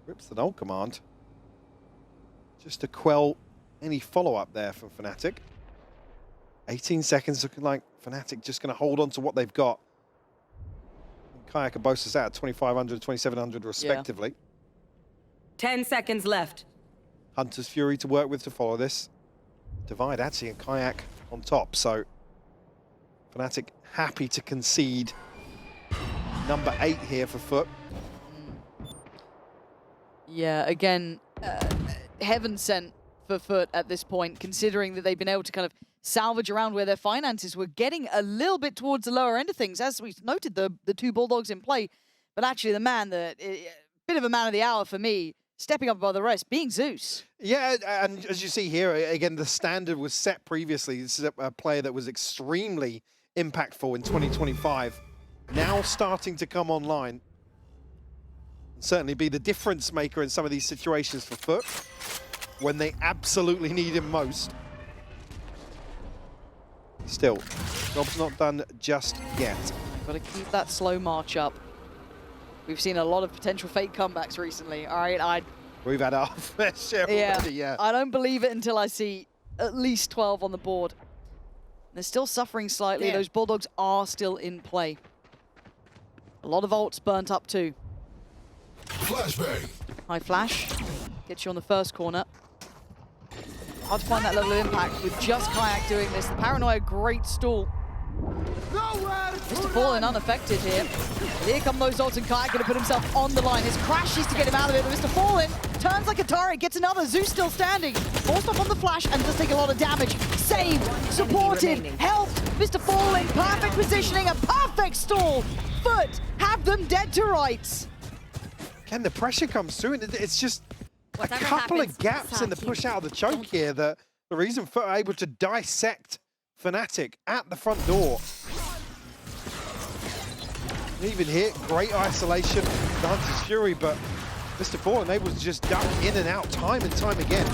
rips the null command just to quell any follow-up there from Fnatic. 18 seconds, looking like Fnatic just going to hold on to what they've got. And Kayak and Bosa's out at 2,500, 2,700 respectively. 10 seconds left. Hunter's Fury to work with to follow this. Divide actually and Kayak on top, so Fnatic happy to concede number 8 here for FUT. Yeah, again, heaven sent for FUT at this point, considering that they've been able to kind of salvage around where their finances were getting a little bit towards the lower end of things. As we noted, the 2 Bulldogs in play, but actually the man, bit of a man of the hour for me, stepping up above the rest, being Zeus. Yeah, and as you see here, again, the standard was set previously. This is a player that was extremely impactful in 2025. Now starting to come online. And certainly be the difference maker in some of these situations for FUT when they absolutely need him most. Still, job's not done just yet. Got to keep that slow march up. We've seen a lot of potential fake comebacks recently. All right, We've had our fair share already, yeah. I don't believe it until I see at least 12 on the board. They're still suffering slightly. Those Bulldogs are still in play. A lot of ults burnt up too. Flashbang. High flash. Gets you on the first corner. hard to find that level of impact with just Kayak doing this. The Paranoia, great stall. Mr. Fallen unaffected here. Here come those ults, and Kayak gonna put himself on the line. His crashes to get him out of it, but Mr. Fallen turns like a turret, gets another. Zeus still standing. Forced off on the flash and does take a lot of damage. Saved, supported, helped. Mr. Fallen, perfect positioning, a perfect stall. FUT have them dead to rights. Again, the pressure comes through, and it's just a couple of gaps in the push out of the choke here that the reason FUT are able to dissect Fnatic at the front door. Even here, great isolation, the Hunter's Fury, but Mr. Fallen able to just duck in and out time and time again.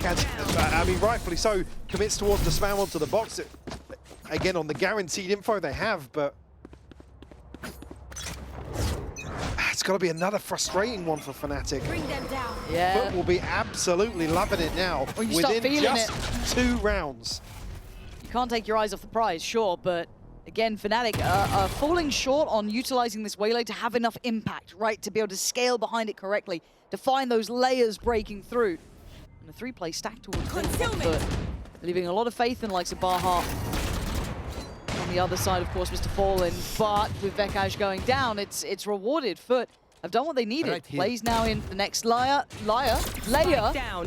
I mean, rightfully so, commits towards the spam onto the box. Again, on the guaranteed info they have, but it's got to be another frustrating one for Fnatic. Bring them down. Yeah. FUT will be absolutely loving it now within just 2 rounds. You can't take your eyes off the prize, sure, but again, Fnatic are falling short on utilizing this waylay to have enough impact, right? To be able to scale behind it correctly, to find those layers breaking through. And a 3-play stack towards them, but leaving a lot of faith in the likes of Baha. On the other side, of course, Mr. Fallen, but with Vekaj going down, it's rewarded. FUT have done what they needed. Plays now in the next layer,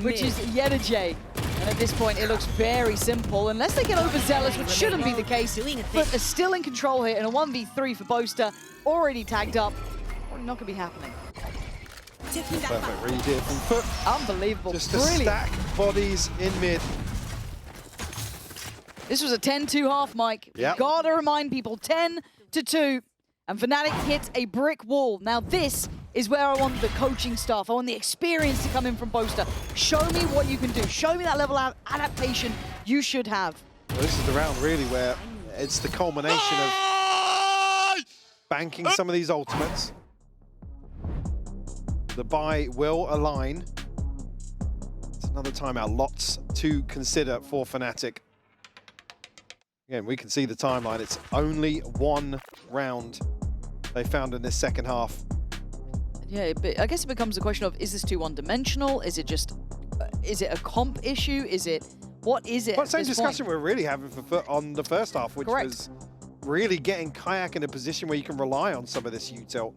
which is Yedajay. And at this point, it looks very simple. Unless they get overzealous, which shouldn't be the case. FUT are still in control here, and a 1v3 for Boaster, already tagged up. Probably not going to be happening. Perfect read here from FUT. Unbelievable. Just to stack bodies in mid. This was a 10-2 half, Mike. Yep. Gotta remind people, 10-2. And Fnatic hits a brick wall. Now this is where I want the coaching staff. I want the experience to come in from Boaster. Show me what you can do. Show me that level of adaptation you should have. Well, this is the round really where it's the culmination of banking some of these ultimates. The buy will align. It's another timeout. Lots to consider for Fnatic. Again, we can see the timeline. It's only 1 round they found in this second half. Yeah, but I guess it becomes a question of, is this too one-dimensional? Is it just, is it a comp issue? Is it, what is it? Well, same discussion we're really having for FUT on the first half, which was really getting Kayak in a position where you can rely on some of this util.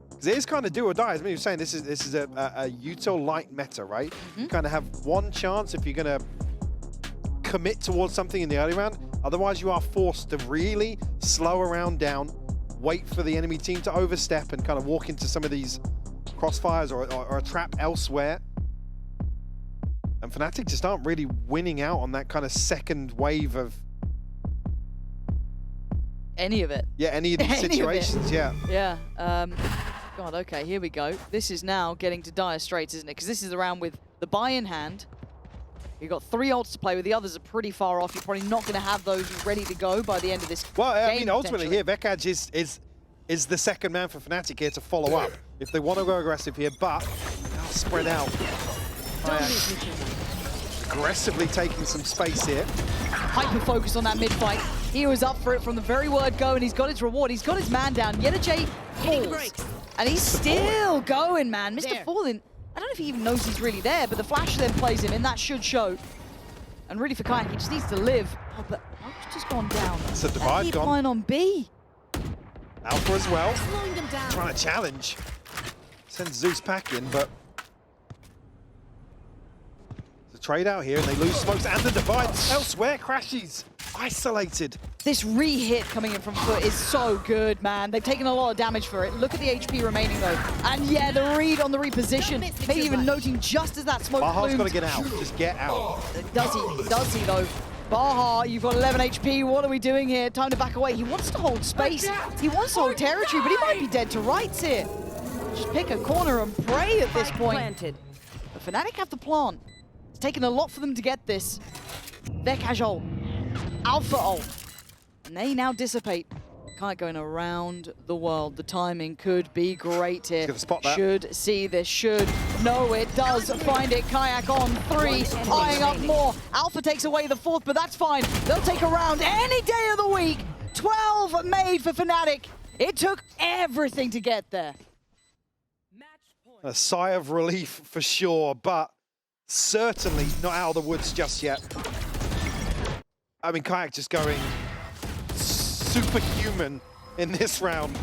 Because it is kind of do or die. As many were saying, this is a util light meta, right? You kind of have one chance if you're going to commit towards something in the early round. Otherwise, you are forced to really slow a round down, wait for the enemy team to overstep and kind of walk into some of these crossfires or a trap elsewhere. And Fnatic just aren't really winning out on that kind of second wave of... Any of it. Yeah, any of these situations, yeah. Yeah. God, okay, here we go. This is now getting to dire straits, isn't it? Because this is the round with the buy in hand. You've got 3 ults to play with. The others are pretty far off. You're probably not going to have those ready to go by the end of this game. Well, I mean, ultimately here, Vekaj is the second man for Fnatic here to follow up if they want to go aggressive here, but they'll spread out. Aggressively taking some space here. Hyper-focus on that mid-fight. He was up for it from the very word go, and he's got his reward. He's got his man down. Yedajay falls. And he's still going, man. Mr. Fallen, I don't know if he even knows he's really there, but the flash then plays him, and that should show. And really for Kayak, he just needs to live. Oh, but Alpha's just gone down. It's a divide gone. Line on B. Alpha as well. Trying to challenge. Sends Zeus packing, but the trade out here, and they lose smokes and the divide elsewhere. Crashes isolated. This re-hit coming in from FUT is so good, man. They've taken a lot of damage for it. Look at the HP remaining, though. And yeah, the read on the reposition. Maybe even noting just as that smoke Baha's bloomed. got to get out. Just get out. Does he? Does he, though? Baha, you've got 11 HP. What are we doing here? Time to back away. He wants to hold space. He wants to hold territory, but he might be dead to rights here. Just pick a corner and pray at this point. But Fnatic have the plant. It's taken a lot for them to get this. Vekaj ult. Alpha ult. And they now dissipate. Kayak going around the world. The timing could be great here. He's gonna spot that. Should see this, should. No, it does find it. Kayak on 3, eyeing up more. Alpha takes away the 4th, but that's fine. They'll take a round any day of the week. 12 made for Fnatic. It took everything to get there. A sigh of relief for sure, but certainly not out of the woods just yet. I mean, Kayak just going superhuman in this round.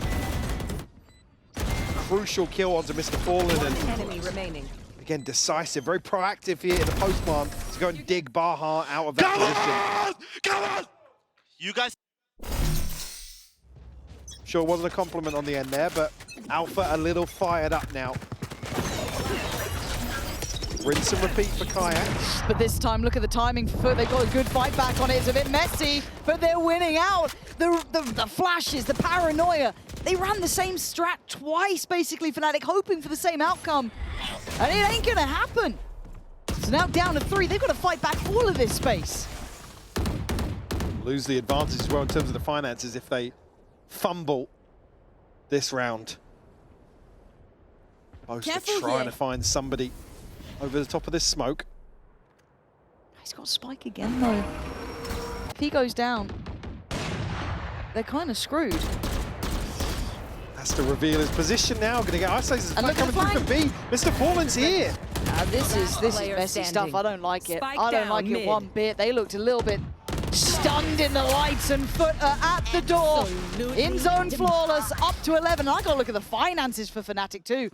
Crucial kill onto Mr. Fallen. One And enemy remaining. again, decisive, very proactive here in the post plant to go and dig Baha out of that position. Come on! You guys. Sure wasn't a compliment on the end there, but Alpha a little fired up now. Rinse and repeat for Kayak. But this time, look at the timing for FUT. They've got a good fight back on it. It's a bit messy, but they're winning out. The flashes, the paranoia. They ran the same strat twice, basically, Fnatic, hoping for the same outcome. And it ain't gonna happen. So now down to 3. They've got to fight back all of this space. Lose the advantage as well in terms of the finances if they fumble this round. Both are trying to find somebody over the top of this smoke. He's got Spike again, though. If he goes down, they're kind of screwed. Has to reveal his position now. Going to get isolated. And look at coming the through for B. Mr. Fallen's here. This is messy stuff. I don't like it. I don't like it one bit. They looked a little bit stunned in the lights, and FUT are at the door. In zone flawless, up to 11. I got to look at the finances for Fnatic too.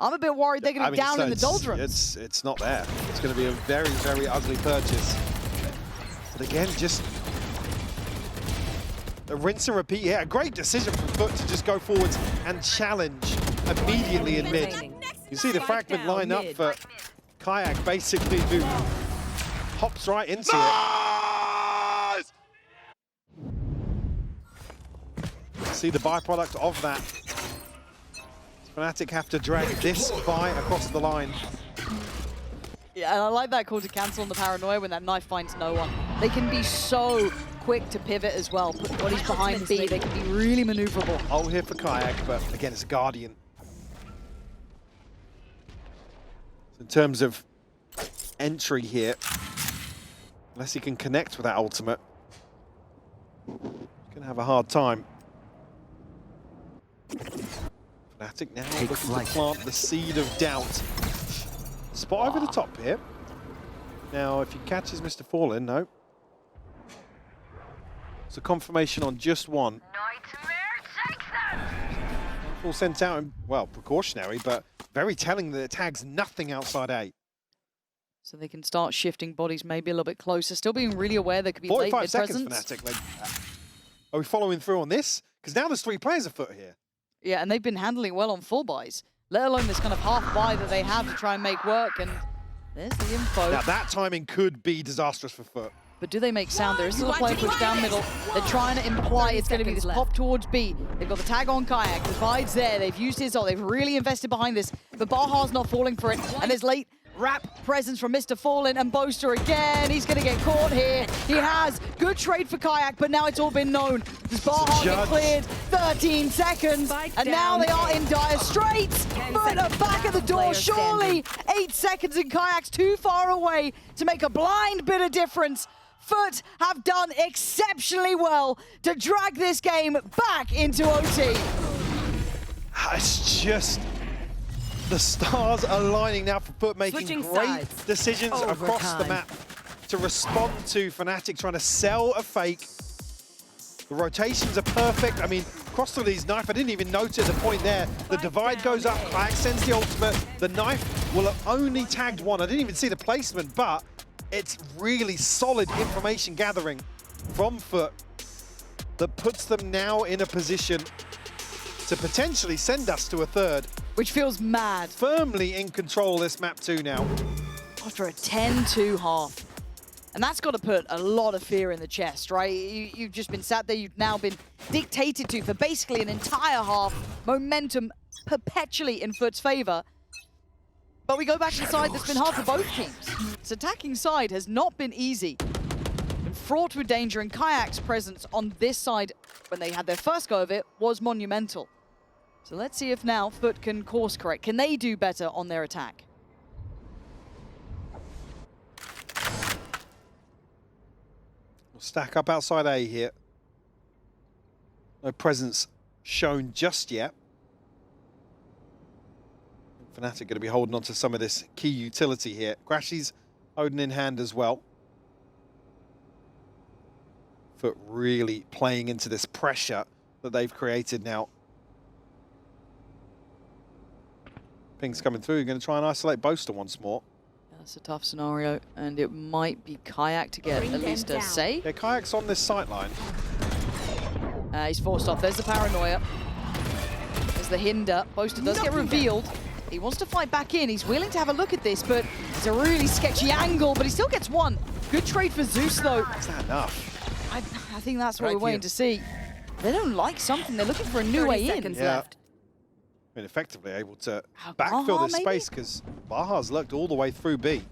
I'm a bit worried they're going to be down in the doldrums. It's not there. It's going to be a very, very ugly purchase. But again, just a rinse and repeat here. A great decision from FUT to just go forwards and challenge immediately in mid. You see the fragment line up for Kayak, basically, who hops right into it. See the byproduct of that. Fnatic have to drag this buy across the line. Yeah, and I like that call to cancel on the paranoia when that knife finds no one. They can be so quick to pivot as well. Put bodies behind B, they can be really maneuverable. Ult here for Kayak, but again, it's a Guardian. In terms of entry here, unless he can connect with that ultimate, he's going to have a hard time. Fnatic now looking to plant the seed of doubt. Spot over the top here. Now, if he catches Mr. Fallen, no. It's a confirmation on just one. All sent out, well, precautionary, but very telling that it tags nothing outside A. So they can start shifting bodies maybe a little bit closer. Still being really aware there could be late 45 seconds, presence. Fnatic. Like, are we following through on this? Because now there's 3 players afoot here. Yeah, and they've been handling well on full buys, let alone this kind of half buy that they have to try and make work. And there's the info. Now that timing could be disastrous for FUT. But do they make sound? There is still a player push down middle. They're trying to imply it's going to be this pop towards B. They've got the tag on Kayak. The Vide's there. They've used his ult. They've really invested behind this. But Baha's not falling for it. And there's late wrap presence from Mr. Fallen, and Boaster again. He's going to get caught here. He has. Good trade for Kayak, but now it's all been known. Does Baha get cleared? 13 seconds. And now they are in dire straits. But back at the door, surely. 8 seconds, and Kayak's too far away to make a blind bit of difference. FUT have done exceptionally well to drag this game back into OT. It's just the stars aligning now for FUT, making great decisions across the map to respond to Fnatic trying to sell a fake. The rotations are perfect. I mean, cross through these knife, I didn't even notice the point there. The divide goes up, Kayak sends the ultimate. The knife will have only tagged one. I didn't even see the placement, but it's really solid information gathering from FUT that puts them now in a position to potentially send us to a third. Which feels mad. Firmly in control of this map 2 now. After a 10-2 half. And that's got to put a lot of fear in the chest, right? You've just been sat there, you've now been dictated to for basically an entire half. Momentum perpetually in FUT's favor. But we go back inside, that's been hard for both teams. This attacking side has not been easy. Been fraught with danger, and Kayak's presence on this side, when they had their first go of it, was monumental. So let's see if now FUT can course correct. Can they do better on their attack? We'll stack up outside A here. No presence shown just yet. Fnatic going to be holding on to some of this key utility here. Grashy's Odin in hand as well. FUT really playing into this pressure that they've created now. Ping's coming through. You're going to try and isolate Boaster once more. That's a tough scenario, and it might be Kayak to get at least a save. Yeah, Kayak's on this sight line. He's forced off. There's the paranoia. There's the hinder. Boaster does get revealed. He wants to fight back in. He's willing to have a look at this, but it's a really sketchy angle, but he still gets one. Good trade for Zeus, though. Is that enough? I think that's what we're waiting to see. They don't like something. They're looking for a new way in. Left. Been effectively able to backfill this space because Baha's looked all the way through B.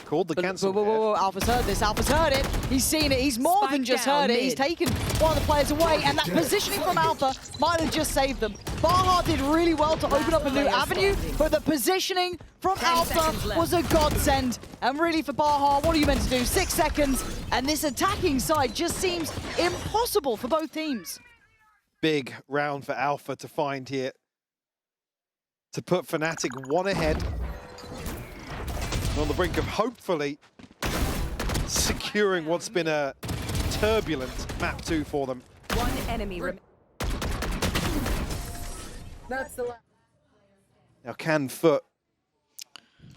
Called the cancel. Whoa, Alpha's heard this. Alpha's heard it. He's seen it. He's more than just heard it. He's taken one of the players away, and that positioning from Alpha might have just saved them. Baha did really well to open up a new avenue, but the positioning from Alpha was a godsend. And really for Baha, what are you meant to do? 6 seconds, and this attacking side just seems impossible for both teams. Big round for Alpha to find here. To put Fnatic one ahead. On the brink of hopefully securing what's been a turbulent map 2 for them. One enemy remaining. That's the last. Now can FUT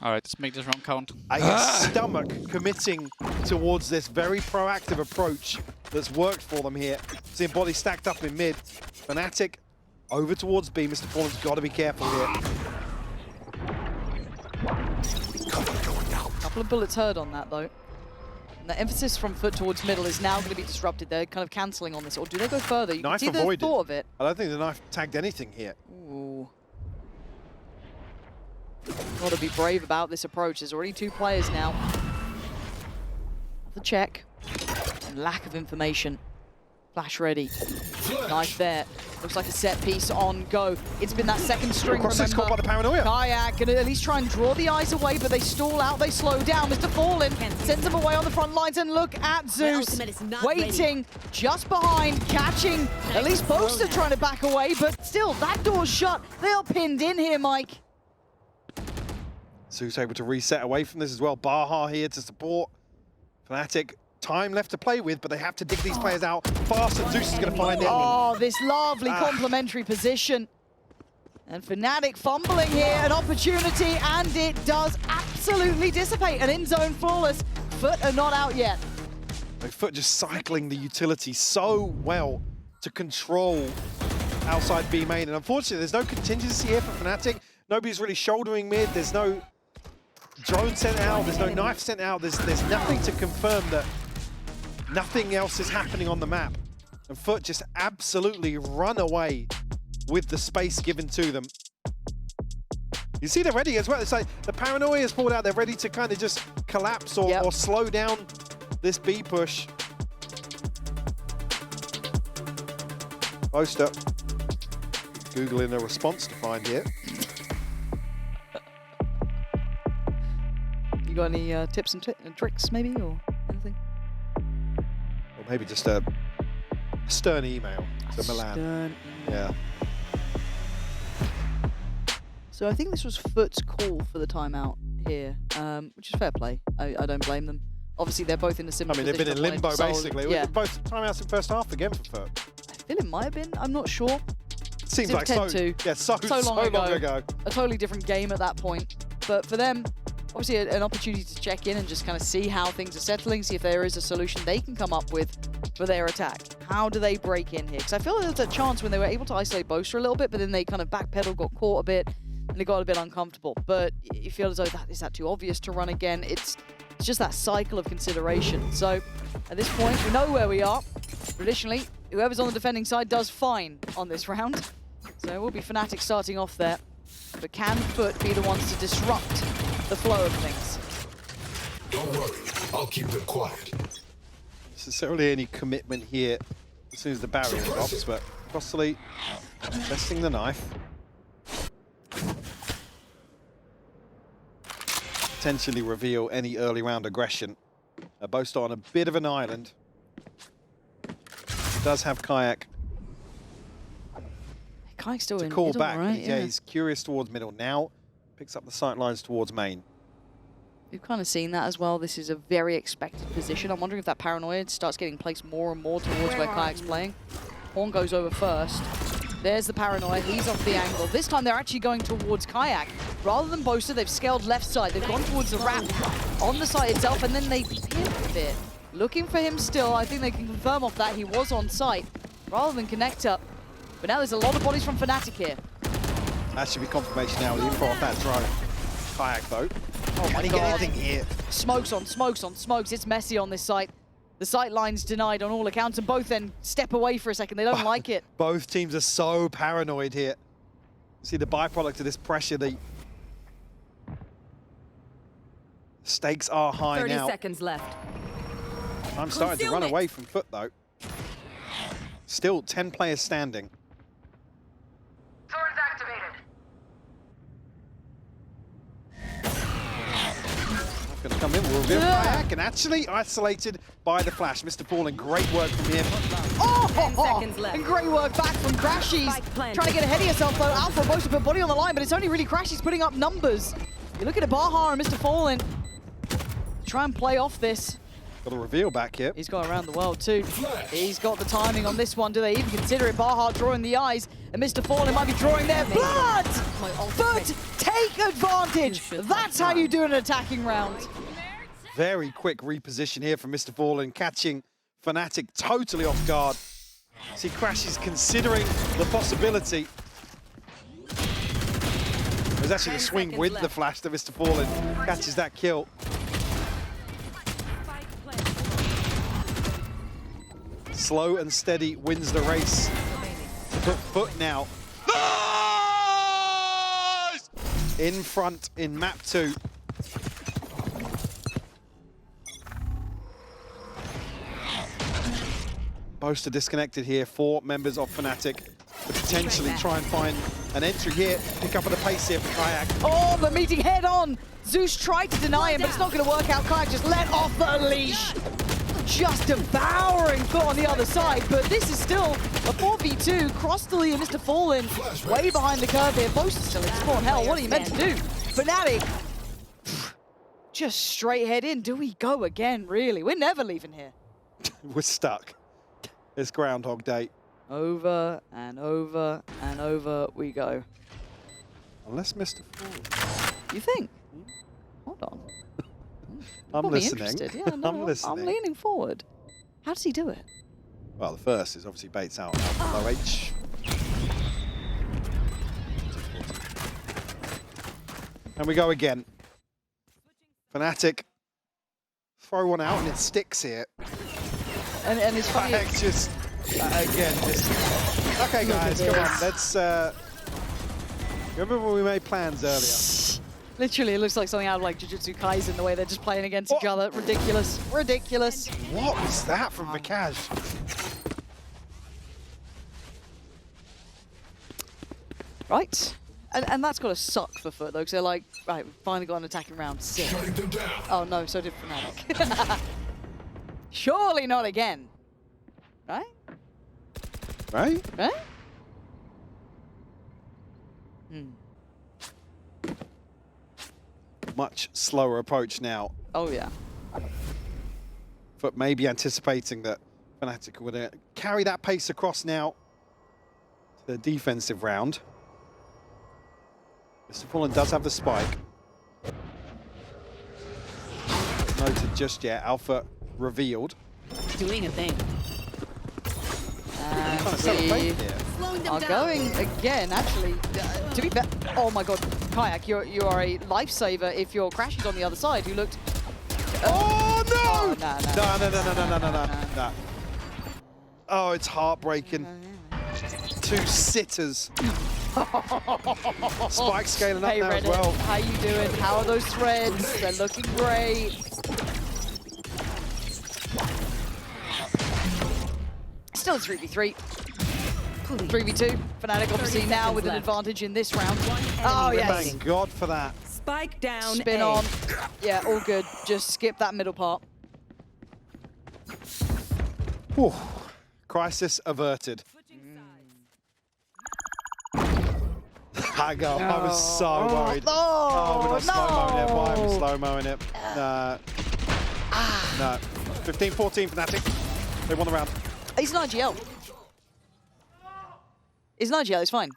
All right, let's make this round count. a stomach committing towards this very proactive approach that's worked for them here. Seeing body stacked up in mid. Fnatic over towards B. Mr. Fallen's got to be careful here. Couple of bullets heard on that, though. And the emphasis from FUT towards middle is now going to be disrupted. They're kind of cancelling on this. Or do they go further? You Knife can see avoided. the thought of it. I don't think the knife tagged anything here. Ooh. Got to be brave about this approach. There's already 2 players now. The check. And lack of information. Flash ready. Knife there. Looks like a set piece on go. It's been that second string, Cross is caught by the paranoia. Kayak gonna at least try and draw the eyes away, but they stall out, they slow down. Mr. Fallen sends them away on the front lines, and look at Zeus waiting just behind, catching at least Boaster trying to back away, but still, that door's shut. They are pinned in here, Mike. Zeus able to reset away from this as well. Baha here to support. Fnatic, time left to play with, but they have to dig these players out fast, and Zeus is going to find it. Oh, this lovely complementary position. And Fnatic fumbling here, an opportunity, and it does absolutely dissipate. An in-zone flawless. FUT are not out yet. FUT just cycling the utility so well to control outside B main. And unfortunately, there's no contingency here for Fnatic. Nobody's really shouldering mid. There's no drone sent out. There's no knife sent out. There's nothing to confirm that nothing else is happening on the map. And FUT just absolutely run away with the space given to them. You see they're ready as well. It's like the paranoia is pulled out. They're ready to kind of just collapse or slow down this B push. Boaster Googling a response to find here. You got any tips and tricks, maybe, or anything? Or maybe just a stern email to Milan. Yeah. So I think this was FUT's call for the timeout here, which is fair play. I don't blame them. Obviously, they're both in a similar position. I mean, they've been in limbo, basically. Yeah. Both timeouts in first half again for FUT. I feel it might have been. I'm not sure. Seems like so long ago. A totally different game at that point. But for them, obviously an opportunity to check in and just kind of see how things are settling, see if there is a solution they can come up with for their attack. How do they break in here? Because I feel like there was a chance when they were able to isolate Boaster a little bit, but then they kind of backpedaled, got caught a bit, and they got a bit uncomfortable. But you feel as though is that too obvious to run again? It's just that cycle of consideration. So at this point, we know where we are. Traditionally, whoever's on the defending side does fine on this round. So it will be Fnatic starting off there. But can FUT be the ones to disrupt the flow of things? Don't worry, I'll keep them quiet. Not necessarily any commitment here as soon as the barrier drops, but Crossley testing the knife. Potentially reveal any early round aggression. Boaster on a bit of an island. He does have Kayak. Kayak's still in call middle, back. right? Yeah, he's curious towards middle now. Picks up the sight lines towards main. We've kind of seen that as well. This is a very expected position. I'm wondering if that paranoia starts getting placed more and more towards where Kayak's playing. Horn goes over first. There's the paranoia. He's off the angle. This time they're actually going towards Kayak. Rather than Boaster, they've scaled left side. They've gone towards the ramp on the site itself, and then they pimped it. Looking for him still. I think they can confirm off that he was on site rather than connect up. But now there's a lot of bodies from Fnatic here. That should be confirmation now with the info off that drone. Kayak though. Oh my Can he god. get anything here? Smokes on smokes on smokes. It's messy on this site. The sight line's denied on all accounts, and both then step away for a second. They don't like it. Both teams are so paranoid here. See the byproduct of this pressure. The stakes are high 30 now. seconds left. I'm starting to run away from FUT though. Still 10 players standing. Swords activated. Going to come in, we'll reveal Kayak, and actually isolated by the flash. Mr. Fallen, great work from him. 10 seconds left. And great work back from Crashies. Trying to get ahead of yourself though. Alpha most to put body on the line, but it's only really Crashies putting up numbers. You look at Baha and Mr. Fallen. Try and play off this. Got a reveal back here. He's got around the world too. He's got the timing on this one. Do they even consider it? Baha drawing the eyes, and Mr. Fallen might be drawing their blood. But take advantage. That's how you do an attacking round. Very quick reposition here from Mr. Fallen, catching Fnatic totally off guard. See, Crash is considering the possibility. There's actually the swing with the flash that Mr. Fallen catches that kill. Slow and steady wins the race. To put FUT now in front in map 2. Boaster disconnected here. 4 members of Fnatic to potentially try and find an entry here. Pick up at the pace here for Kayak. Oh, the meeting head on. Zeus tried to deny him, but it's not going to work out. Kayak just let off the leash. Just devouring FUT on the other side, but this is still a 4v2. Crostally and Mr. Fallen way behind the curve here. Boaster still in spawn. Hell, what are you meant to do? Fnatic just straight head in. Do we go again, really? We're never leaving here. We're stuck. It's Groundhog Day. Over and over and over we go. Unless Mr. Fallen. You think? Hold on. I'm listening. Yeah, no, I'm listening. I'm leaning forward. How does he do it? Well, the first is obviously baits out low H. And we go again. Fnatic throw one out and it sticks here. And it's funny. Just again, just okay, guys, come on. Let's. Remember when we made plans earlier? Literally, it looks like something out of like Jujutsu Kaisen, the way they're just playing against each other. Ridiculous. Ridiculous. What was that from Vikash? Right. And that's got to suck for FUT, though, because they're like, right, we've finally got an attacking round. Sick. Oh, no, so did Fnatic. Surely not again. Right? Right? Right? Hmm. Much slower approach now. Oh, yeah. But maybe anticipating that Fnatic would carry that pace across now to the defensive round. Mr. Fallen does have the spike. Noted just yet. Alpha revealed. Doing a thing. And Kind of celebrating here. are going again, actually. To be fair, oh my god, Kayak, you are a lifesaver if your Crash is on the other side, who looked... Oh no! No. No. Oh, it's heartbreaking. 2 sitters. Spike scaling up hey, now Reddit, as well. how you doing? How are those threads? They're looking great. Still a 3v3. 3v2. Fnatic obviously now with an advantage in this round. Oh, yes. Thank God for that. Spike down. Spin on. Yeah, all good. Just skip that middle part. Whew. Crisis averted. lag up. I was so worried. Oh, we're not slow-moing it. Why are we slow-moing it? No. 15-14 Fnatic. They won the round. He's an IGL. He's an IGL, it's fine.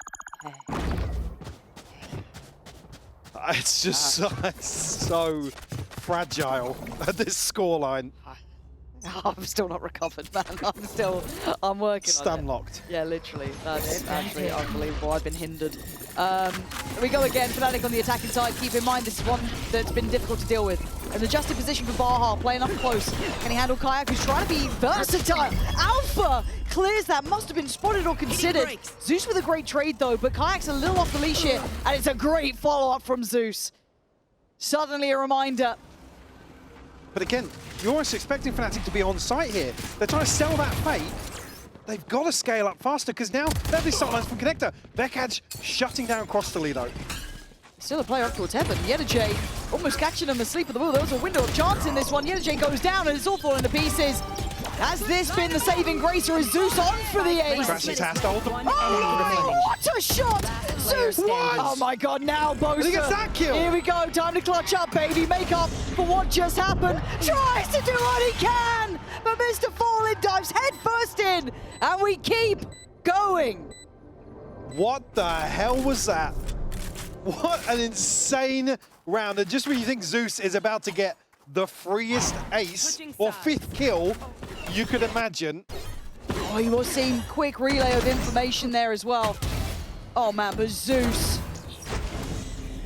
It's just so fragile at this scoreline. I'm still not recovered, man. I'm working on it. Stun locked. Yeah, literally. That's actually unbelievable. I've been hindered. We go again. Fnatic on the attacking side. Keep in mind, this is one that's been difficult to deal with. An adjusted position for Baha, playing up close. Can he handle Kayak, who's trying to be versatile? Alpha clears that. Must have been spotted or considered. Zeus with a great trade, though, but Kayak's a little off the leash here, and it's a great follow-up from Zeus. Suddenly a reminder. But again, you're almost expecting Fnatic to be on site here. They're trying to sell that fate. They've got to scale up faster because now they're the sidelines from Connector. Bekaj shutting down cross Toledo. Still a player up towards heaven. Yenajay almost catching him asleep at the wheel. There was a window of chance in this one. Yenajay goes down and it's all falling to pieces. Has this been the saving grace, or is Zeus on for the ace? Crashes has to hold them. Oh, what a shot! Zeus! What? Oh my god, now Bosa. He gets that kill. Here we go, time to clutch up, baby. Make up for what just happened. Tries to do what he can, but Mr. Fallen dives head first in, and we keep going. What the hell was that? What an insane round. And just when you think Zeus is about to get the freest ace or 5th kill you could imagine. Oh, you will see quick relay of information there as well. Oh man, but Zeus,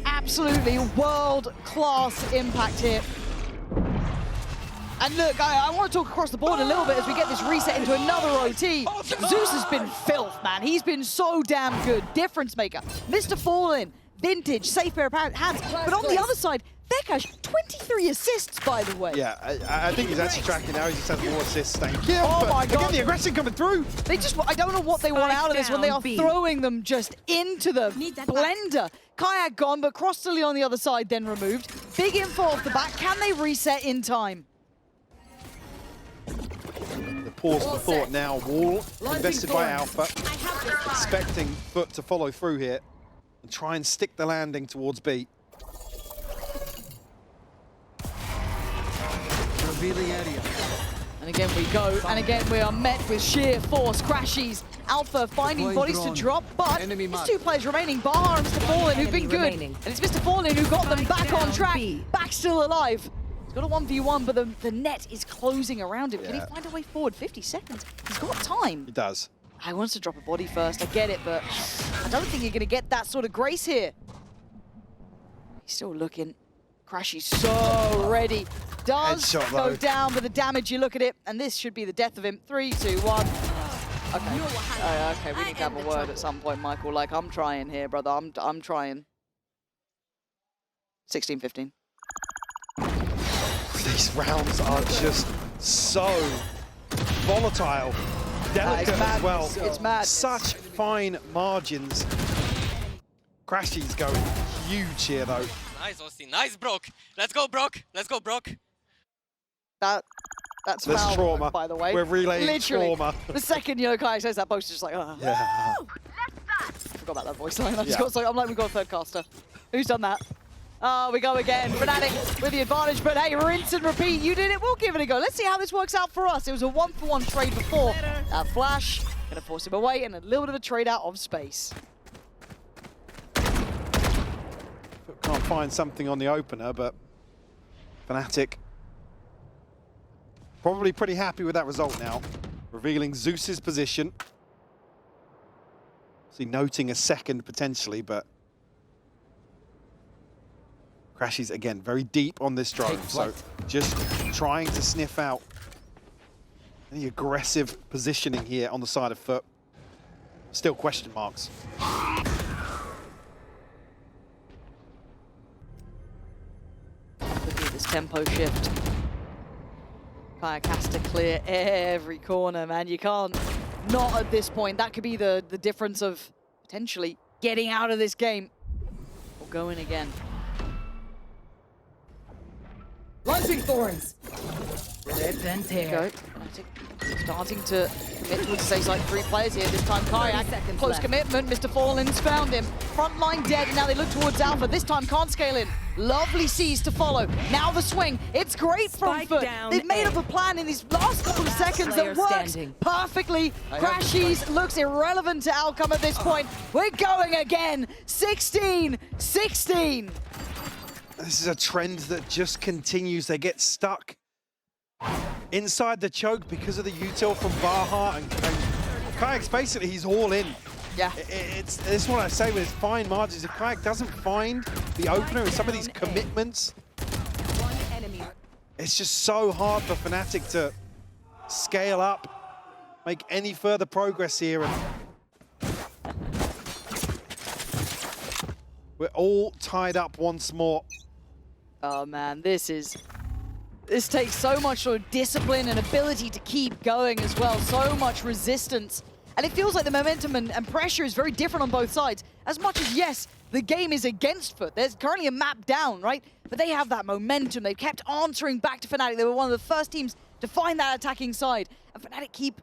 absolutely world-class impact here. And look, I want to talk across the board a little bit as we get this reset into another OT. Zeus has been filth, man. He's been so damn good. Difference maker. Mr. Fallen, vintage, safe pair of hands. But on the other side, Bekaj, 23 assists, by the way. Yeah, I think he's actually tracking now. He just has more assists. Thank you. Oh my god. Again, the aggression coming through. They just, I don't know what they want out of this when they are throwing them just into the blender. Kayak gone, but Cross Tilly on the other side then removed. Big info off the back. Can they reset in time? The pause for thought now. Wall invested by Alpha. Expecting FUT to follow through here and try and stick the landing towards B. Revealing area. And again we go, and again we are met with sheer force. Crashies, Alpha finding bodies to drop, but it's 2 players remaining. Baha and Mr. Fallen, who've been good. And it's Mr. Fallen who got them back on track, back still alive. He's got a 1v1, but the net is closing around him. Can he find a way forward? 50 seconds. He's got time. He does. I wants to drop a body first, I get it, but I don't think you're going to get that sort of grace here. He's still looking. Crashy's so ready. Does Headshot, go though. down, but the damage, you look at it, and this should be the death of him. 3, 2, 1. Okay. Okay, we need to have a word at some point, Michael. Like, I'm trying here, brother. I'm trying. 16-15. These rounds are just so volatile, delicate as well. It's mad. Such fine margins. Crashy's going huge here, though. Nice, Austin. Nice, Brock. Let's go, Brock. Let's go, Brock. That's There's foul, trauma. by the way. We're relaying Literally. trauma. The second, Kai says that, Bo's just like, oh. Yeah. I forgot about that voice line. I'm like, we've got a third caster. Who's done that? Oh, we go again. Fnatic with the advantage, but hey, rinse and repeat. You did it. We'll give it a go. Let's see how this works out for us. It was a 1-for-1 trade before. That flash, gonna force him away, and a little bit of a trade out of space. Can't find something on the opener, but Fnatic probably pretty happy with that result now. Revealing Zeus's position. See, noting a second potentially, but Crashies again very deep on this drone, so just trying to sniff out any aggressive positioning here on the side of FUT. Still question marks. Look at this tempo shift. Kayak has to clear every corner, man. You can't not at this point. That could be the difference of potentially getting out of this game or going again. Launching thorns. Rip and tear. Go. Starting to commit towards the safe side. 3 players here. This time Kayak. Close left. commitment. Mr. Fallen's found him. Front line dead, and now they look towards Alpha. This time can't scale in. Lovely C's to follow. Now the swing. It's great from Spike FUT. down They've made A. up a plan in these last couple of seconds that player works standing. perfectly. Crashies looks irrelevant to outcome at this point. We're going again. 16-16. This is a trend that just continues. They get stuck inside the choke because of the util from Baha, and Kayak's basically, he's all in. Yeah. This is what I say with his fine margins. If Kayak doesn't find the opener in some of these commitments, it's just so hard for Fnatic to scale up, make any further progress here. And we're all tied up once more. Oh man, this takes so much sort of discipline and ability to keep going as well. So much resistance. And it feels like the momentum and pressure is very different on both sides. As much as, yes, the game is against FUT. There's currently a map down, right? But they have that momentum. They've kept answering back to Fnatic. They were one of the first teams to find that attacking side. And Fnatic keep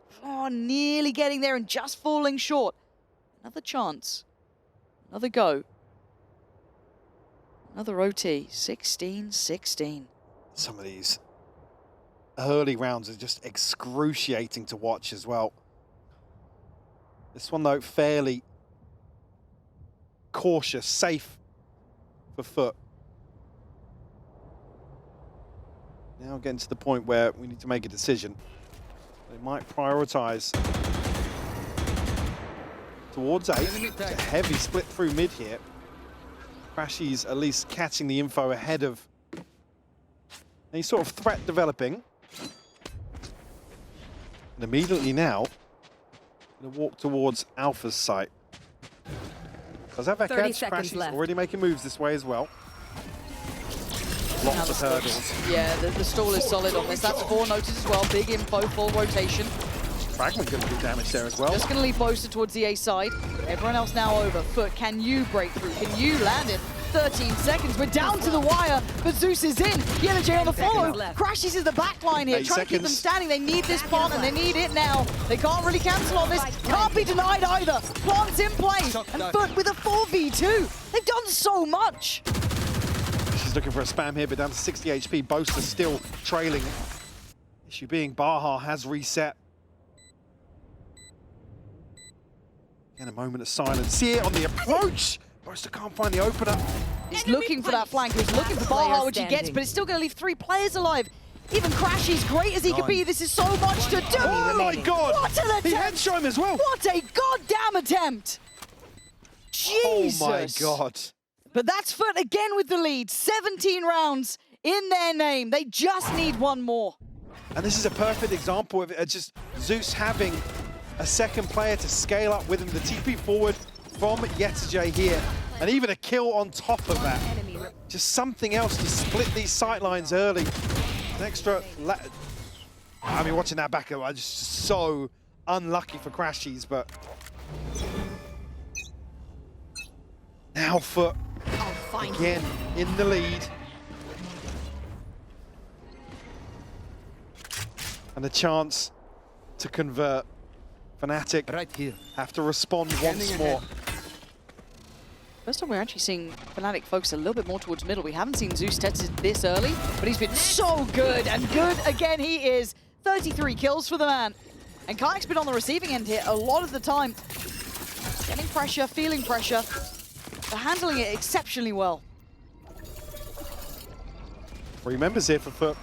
nearly getting there and just falling short. Another chance. Another go. Another OT. 16-16. Some of these early rounds are just excruciating to watch as well. This one, though, fairly cautious, safe for FUT. Now getting to the point where we need to make a decision. They might prioritize towards A. It's a heavy split through mid here. Crashies at least catching the info ahead of any sort of threat developing. And immediately now, going to walk towards Alpha's site. Does have Crashies already making moves this way as well. Lots of hurdles. Yeah, the stall is solid on this. That's 4 noted as well. Big info, full rotation. Fragment going to do damage there as well. Just going to leave Boaster towards the A side. Everyone else now over. FUT, can you break through? Can you land it? 13 seconds. We're down to the wire, but Zeus is in. Yellow J on the follow. Crashes is the back line here. Trying to keep them standing. They need this plant, and they need it now. They can't really cancel on this. Can't be denied either. Plant's in play. And FUT with a 4v2. They've done so much. She's looking for a spam here, but down to 60 HP. Boaster still trailing. Issue being Baha has reset. And a moment of silence here on the approach. Boaster can't find the opener. He's looking for that flank. He's looking for Baha, which he gets, but it's still going to leave 3 players alive. Even Crashies, great as he could be, this is so much to do. Oh my god! What an attempt! He headshot him as well. What a goddamn attempt! Jesus! Oh my god. But that's FUT again with the lead. 17 rounds in their name. They just need one more. And this is a perfect example of it, just Zeus having a second player to scale up with him. The TP forward from Yetajay here. And even a kill on top of that. Just something else to split these sightlines early. An extra... I mean, watching that back, I just so unlucky for Crashies, but... Now FUT again in the lead. And a chance to convert. Fnatic right here have to respond once more. First time we're actually seeing Fnatic focus a little bit more towards middle. We haven't seen Zeus tested this early, but he's been so good, and good again he is. 33 kills for the man. And Kayak's been on the receiving end here a lot of the time. Getting pressure, feeling pressure, but handling it exceptionally well. 3 members here for FUT.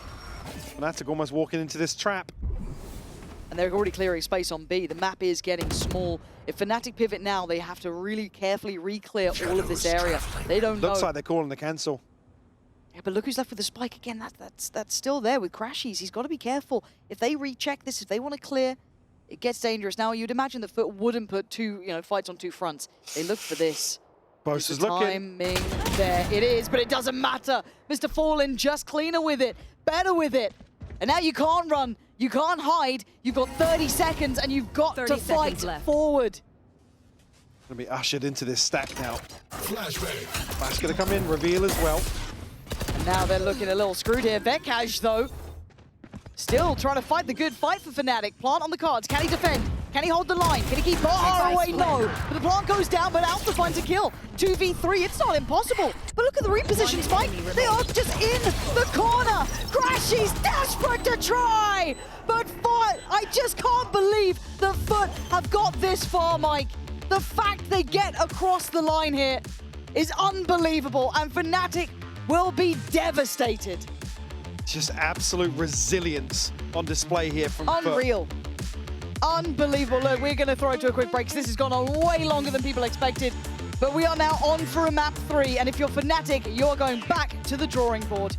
Fnatic almost walking into this trap. And they're already clearing space on B. The map is getting small. If Fnatic pivot now, they have to really carefully re-clear all of this area. They don't know. Looks like they're calling the cancel. Yeah, but look who's left with the spike again. That's still there with Crashies. He's got to be careful. If they recheck this, if they want to clear, it gets dangerous. Now, you'd imagine that FUT wouldn't put 2 fights on 2 fronts. They look for this. Boaster's looking. Timing there. It is, but it doesn't matter. Mr. Fallen just cleaner with it, better with it. And now you can't run, you can't hide. You've got 30 seconds and you've got to fight forward. Gonna be ushered into this stack now. Flashbang. Flash gonna come in, reveal as well. And now they're looking a little screwed here. Vekash, though, Still trying to fight the good fight for Fnatic. Plant on the cards. Can he defend? Can he hold the line? Can he keep Baha away? No. But the plant goes down, but Alpha finds a kill. 2v3, it's not impossible. But look at the reposition spike. They are just in the corner. Crashy's desperate to try. But FUT, I just can't believe the FUT have got this far, Mike. The fact they get across the line here is unbelievable. And Fnatic will be devastated. Just absolute resilience on display here from FUT. Unreal. Unbelievable. Look, we're going to throw it to a quick break because this has gone on way longer than people expected. But we are now on for a map 3. And if you're Fnatic, you're going back to the drawing board.